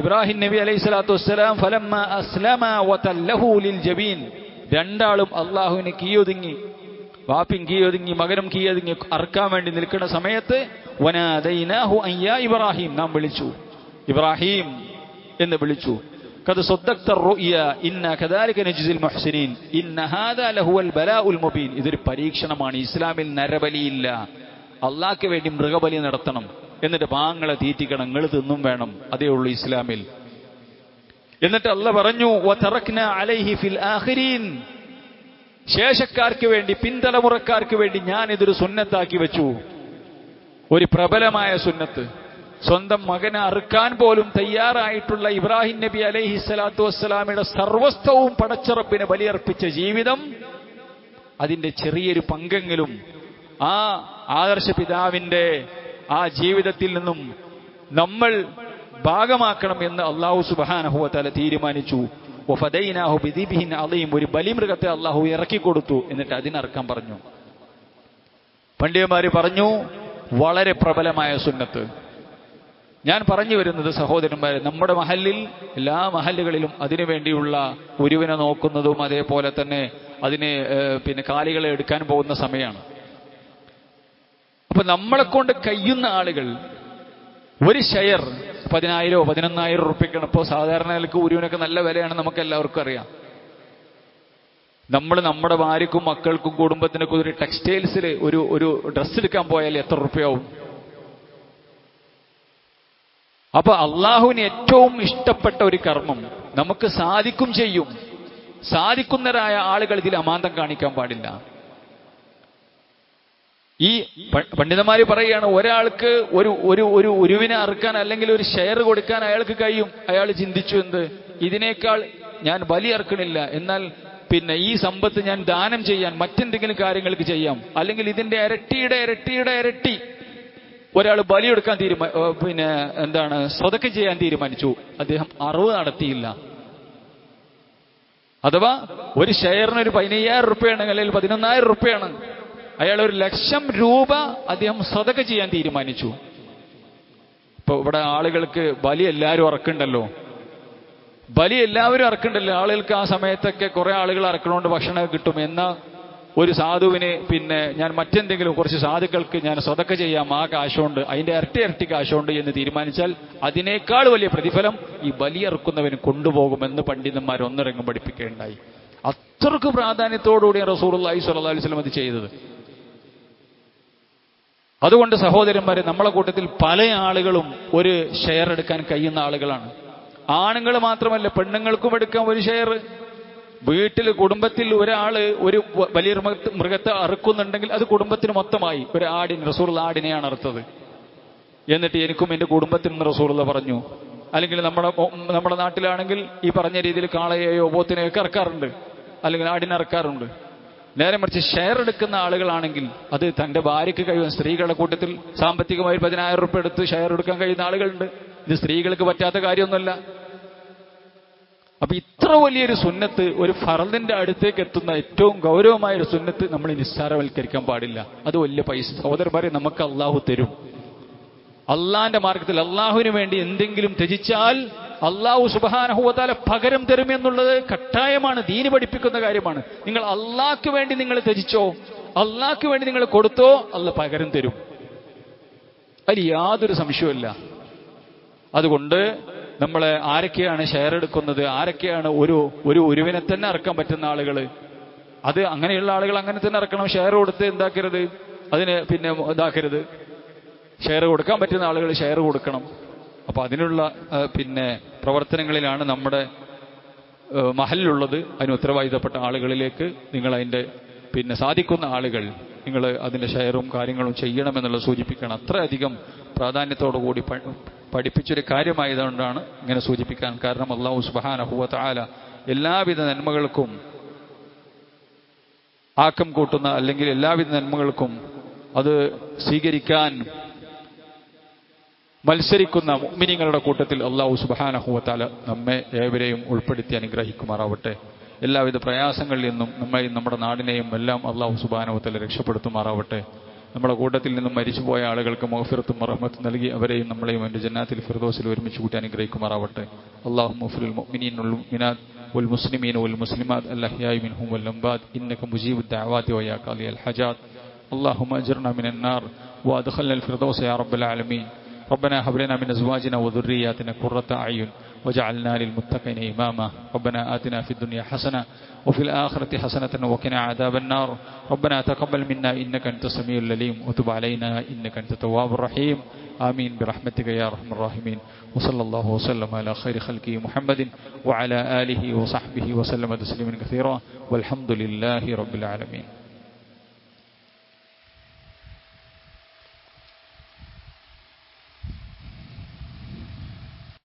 ഇബ്രാഹിം നബി അലൈഹിസ്സലാത്തു വസ്സലാം ഫലമ്മ അസ്ലമ വതല്ലഹു ലിൽ ജബീൻ, രണ്ടാളും അള്ളാഹുവിന് കീയൊതുങ്ങി, വാപ്പിയും കീയൊതുങ്ങി മകനും കീയൊതുങ്ങി അറുക്കാൻ വേണ്ടി നിൽക്കുന്ന സമയത്ത് വനാദൈനാഹു അൻ യാ ഇബ്രാഹിം, നാം വിളിച്ചു, ഇബ്രാഹിം എന്ന് വിളിച്ചു. ഖദ് സദ്ദഖ്ത റുയ ഇന്ന കദാലിക നജ്സിൽ മുഹ്സിനീൻ ഇന്ന ഹാദാ ലഹുവൽ ബലാഉൽ മുബീൻ. ഇതൊരു പരീക്ഷണമാണ്. ഇസ്ലാമിൽ നരബലിയില്ല. അള്ളാഹ്ക്ക് വേണ്ടി മൃഗബലി നടത്തണം, എന്നിട്ട് പാങ്ങളെ തീറ്റിക്കണം, നിങ്ങൾ തിന്നും വേണം, അതേ ഉള്ളൂ ഇസ്ലാമിൽ. എന്നിട്ട് അല്ലാഹ് പറഞ്ഞു വതറക്നാ അലൈഹി ഫിൽ ആഖിരീൻ, ശേഷക്കാർക്ക് വേണ്ടി, പിൻതലമുറക്കാർക്ക് വേണ്ടി ഞാൻ ഇതൊരു സുന്നത്താക്കി വെച്ചു. ഒരു പ്രബലമായ സുന്നത്ത്. സ്വന്തം മകനെ അറുക്കാൻ പോലും തയ്യാറായിട്ടുള്ള ഇബ്രാഹിം നബി അലൈഹിസ്സലാത്തു വസ്സലാമിയുടെ സർവസ്വവും പടച്ചറപ്പിന് ബലിയർപ്പിച്ച ജീവിതം, അതിന്റെ ചെറിയൊരു പങ്കെങ്കിലും ആ ആദർശ പിതാവിന്റെ ആ ജീവിതത്തിൽ നിന്നും നമ്മൾ ഭാഗമാക്കണം എന്ന് അല്ലാഹു സുബ്ഹാനഹു വ തആല തീരുമാനിച്ചു. വഫദൈനാഹു ബിദിബ്ഹിൻ അളീം, ഒരു ബലിമൃഗത്തെ അല്ലാഹു ഇറക്കി കൊടുത്തു. എന്നിട്ട് അതിനറക്കാൻ പറഞ്ഞു. പണ്ഡിതന്മാര് പറഞ്ഞു, വളരെ പ്രബലമായ സുന്നത്ത്. ഞാൻ പറഞ്ഞു വരുന്നത് സഹോദരന്മാരെ, നമ്മുടെ മഹല്ലിൽ, എല്ലാ മഹല്ലുകളിലും അതിനു വേണ്ടിയുള്ള ഉരുവിനെ നോക്കുന്നതും അതേപോലെ തന്നെ അതിന് കാലികളെ എടുക്കാൻ പോകുന്ന സമയമാണ്. അപ്പൊ നമ്മളെ കൊണ്ട് കഴിയുന്ന ആളുകൾ ഒരു ഷെയർ 10,000 11,000 റുപ്യക്കാണ്. ഇപ്പോൾ സാധാരണ നിലക്ക് ഉരുവിനൊക്കെ നല്ല വിലയാണ്, നമുക്ക് എല്ലാവർക്കും അറിയാം. നമ്മൾ നമ്മുടെ ഭാര്യക്കും മക്കൾക്കും കുടുംബത്തിനൊക്കെ ഒരു ടെക്സ്റ്റൈൽസിൽ ഒരു ഡ്രസ്സ് എടുക്കാൻ പോയാൽ എത്ര റുപ്യയാവും? അപ്പൊ അള്ളാഹുവിന് ഏറ്റവും ഇഷ്ടപ്പെട്ട ഒരു കർമ്മം നമുക്ക് സാധിക്കും ചെയ്യും. സാധിക്കുന്നവരായ ആളുകൾ ഇതിൽ അമാന്തം കാണിക്കാൻ പാടില്ല. ഈ പണ്ഡിതന്മാര് പറയുകയാണ്, ഒരാൾക്ക് ഒരു ഉരുവിനെ അറുക്കാൻ അല്ലെങ്കിൽ ഒരു ഷെയർ കൊടുക്കാൻ അയാൾക്ക് കഴിയും. അയാൾ ചിന്തിച്ചു, എന്ത്, ഇതിനേക്കാൾ ഞാൻ ബലി അറുക്കണില്ല, എന്നാൽ ഈ സമ്പത്ത് ഞാൻ ദാനം ചെയ്യാൻ, മറ്റെന്തെങ്കിലും കാര്യങ്ങൾക്ക് ചെയ്യാം, അല്ലെങ്കിൽ ഇതിന്റെ ഇരട്ടിയുടെ ഇരട്ടി ഒരാൾ ബലിയെടുക്കാൻ സ്വതക്ക ചെയ്യാൻ തീരുമാനിച്ചു. അദ്ദേഹം അറുവ് നടത്തിയില്ല. അഥവാ ഒരു ഷെയറിന് ഒരു 15,000 റുപ്യാണ് അല്ലെങ്കിൽ 11,000 റുപ്യാണ്, അയാൾ 1,00,000 രൂപ അദ്ദേഹം സ്വതക്ക ചെയ്യാൻ തീരുമാനിച്ചു. ഇപ്പൊ ഇവിടെ ആളുകൾക്ക് ബലി എല്ലാവരും അറക്കുണ്ടല്ലോ, ആളുകൾക്ക് ആ സമയത്തൊക്കെ കുറെ ആളുകൾ അറക്കണോണ്ട് ഭക്ഷണം കിട്ടും. എന്നാ ഒരു സാധുവിന് ഞാൻ മറ്റെന്തെങ്കിലും കുറച്ച് സാധുക്കൾക്ക് ഞാൻ സ്വതക്ക ചെയ്യാം, ആ കാശുകൊണ്ട്, അതിന്റെ ഇരട്ടി കാശുകൊണ്ട് എന്ന് തീരുമാനിച്ചാൽ അതിനേക്കാൾ വലിയ പ്രതിഫലം ഈ ബലിയറുക്കുന്നവന് കൊണ്ടുപോകുമെന്ന് പണ്ഡിതന്മാർ ഒന്നിറങ്ങും പഠിപ്പിക്കുകയുണ്ടായി. അത്രക്ക് പ്രാധാന്യത്തോടുകൂടി റസൂലുള്ളാഹി സ്വല്ലല്ലാഹു അലൈഹി വസല്ലം അത് ചെയ്തത്. അതുകൊണ്ട് സഹോദരന്മാരെ, നമ്മളെ കൂട്ടത്തിൽ പല ആളുകളും ഒരു ഷെയർ എടുക്കാൻ കഴിയുന്ന ആളുകളാണ്. ആണുങ്ങൾ മാത്രമല്ല, പെണ്ണുങ്ങൾക്കും എടുക്കാം ഒരു ഷെയർ. വീട്ടിൽ, കുടുംബത്തിൽ ഒരാള് ഒരു വലിയ മൃഗത്തെ അറുക്കുന്നുണ്ടെങ്കിൽ അത് കുടുംബത്തിന് മൊത്തമായി. ഒരു ആടിന്, റസൂലുള്ള ആടിനെയാണ് അറുത്തത്, എന്നിട്ട് എനിക്കും എന്റെ കുടുംബത്തിനും റസൂലുള്ള പറഞ്ഞു. അല്ലെങ്കിൽ നമ്മുടെ നാട്ടിലാണെങ്കിൽ ഈ പറഞ്ഞ രീതിയിൽ കാളയെയോ പോത്തിനെയോ ഒക്കെ ഇറക്കാറുണ്ട്, അല്ലെങ്കിൽ ആടിനെ ഇറക്കാറുണ്ട്. നേരെ മറിച്ച് ഷെയർ എടുക്കുന്ന ആളുകളാണെങ്കിൽ അത് തന്റെ ഭാര്യയ്ക്ക് കഴിയും. സ്ത്രീകളുടെ കൂട്ടത്തിൽ സാമ്പത്തികമായി 10,000 റുപ്യ എടുത്ത് ഷെയർ എടുക്കാൻ കഴിയുന്ന ആളുകളുണ്ട്. ഇത് സ്ത്രീകൾക്ക് പറ്റാത്ത കാര്യമൊന്നുമല്ല. അപ്പൊ ഇത്ര വലിയൊരു സുന്നത്ത്, ഒരു ഫർദിന്റെ അടുത്തേക്ക് എത്തുന്ന ഏറ്റവും ഗൗരവമായ ഒരു സുന്നത്ത് നമ്മൾ നിസ്സാരവൽക്കരിക്കാൻ പാടില്ല. അത് വലിയ പൈസ സഹോദരന്മാരെ നമുക്ക് അള്ളാഹു തരും. അള്ളാന്റെ മാർഗത്തിൽ അള്ളാഹുവിന് വേണ്ടി എന്തെങ്കിലും ത്യജിച്ചാൽ അള്ളാഹു സുബ്ഹാനഹു വ തആല പകരം തരുമെന്നുള്ളത് കട്ടായമാണ്, ദീന് പഠിപ്പിക്കുന്ന കാര്യമാണ്. നിങ്ങൾ അള്ളാഹ്ക്ക് വേണ്ടി നിങ്ങൾ ത്യജിച്ചോ, അള്ളാഹ്ക്ക് വേണ്ടി നിങ്ങൾ കൊടുത്തോ, അള്ളാഹ് പകരം തരും. അതിൽ യാതൊരു സംശയവുമില്ല. അതുകൊണ്ട് നമ്മളെ ആരൊക്കെയാണ് ഷെയർ എടുക്കുന്നത്, ആരൊക്കെയാണ് ഒരു ഉരുവിനെ തന്നെ ഇറക്കാൻ പറ്റുന്ന ആളുകൾ, അത് അങ്ങനെയുള്ള ആളുകൾ അങ്ങനെ തന്നെ ഇറക്കണം. ഷെയർ കൊടുത്ത് എന്താക്കരുത്, അതിന് ഇതാക്കരുത്. ഷെയർ കൊടുക്കാൻ പറ്റുന്ന ആളുകൾ ഷെയർ കൊടുക്കണം. അപ്പൊ അതിനുള്ള പ്രവർത്തനങ്ങളിലാണ് നമ്മുടെ മഹലിലുള്ളത്. അതിന് ഉത്തരവാദിത്തപ്പെട്ട ആളുകളിലേക്ക് നിങ്ങൾ അതിന്റെ സാധിക്കുന്ന ആളുകൾ നിങ്ങൾ അതിന്റെ ഷെയറും കാര്യങ്ങളും ചെയ്യണമെന്നുള്ളത് സൂചിപ്പിക്കണം. അത്രയധികം പ്രാധാന്യത്തോടു കൂടി പഠിപ്പിച്ചൊരു കാര്യമായതുകൊണ്ടാണ് ഇങ്ങനെ സൂചിപ്പിക്കാൻ കാരണം. അല്ലാഹു സുബ്ഹാനഹു വ തആല എല്ലാവിധ നന്മകൾക്കും ആക്കം കൂട്ടുന്ന, അല്ലെങ്കിൽ എല്ലാവിധ നന്മകൾക്കും അത് സ്വീകരിക്കാൻ മത്സരിക്കുന്ന മുഅ്മിനീങ്ങളുടെ കൂട്ടത്തിൽ അല്ലാഹു സുബ്ഹാനഹു വ തആല നമ്മെ ഏവരെയും ഉൾപ്പെടുത്തി അനുഗ്രഹിക്കുമാറാവട്ടെ. എല്ലാവിധ പ്രയാസങ്ങളിൽ നിന്നും നമ്മയും നമ്മുടെ നാടിനെയും എല്ലാം അല്ലാഹു സുബ്ഹാനഹു വ തആല രക്ഷപ്പെടുത്തുമാറാവട്ടെ. നമ്മുടെ കൂട്ടത്തിൽ നിന്നും മരിച്ചുപോയ ആളുകൾക്ക് മഗ്ഫിറത്തും റഹ്മത്തും നൽകി അവരെയും നമ്മളെയും അവന്റെ ജന്നാത്തിൽ ഫിർദൗസിൽ ഒരുമിച്ച് കൂട്ടി അനുഗ്രഹിക്കുമാറാവട്ടെ. അല്ലാഹുമ്മ ഗ്ഫിറിൽ മുഅ്മിനീന വൽ മുഅ്മിനാത്ത് വൽ മുസ്ലിമീന വൽ മുസ്ലിമാത്ത് അൽ അഹ്യാഇ മിൻഹും വൽ അംവാത് ഇന്നക മുജീബുദ് ദഅവാതി വയാ ഖാദിയൽ ഹജാത്ത്. اللهم اجرنا من النار وادخلنا الفردوس يا رب العالمين. ربنا هب لنا من ازواجنا وذرياتنا قرة اعين واجعلنا للمتقين اماما. ربنا آتنا في الدنيا حسنة وفي الآخرة حسنة وقنا عذاب النار. ربنا تقبل منا انك انت السميع العليم وتب علينا انك انت التواب الرحيم. آمين برحمتك يا ارحم الراحمين. وصلى الله وسلم على خير خلقه محمد وعلى آله وصحبه وسلم تسليما كثيرا والحمد لله رب العالمين.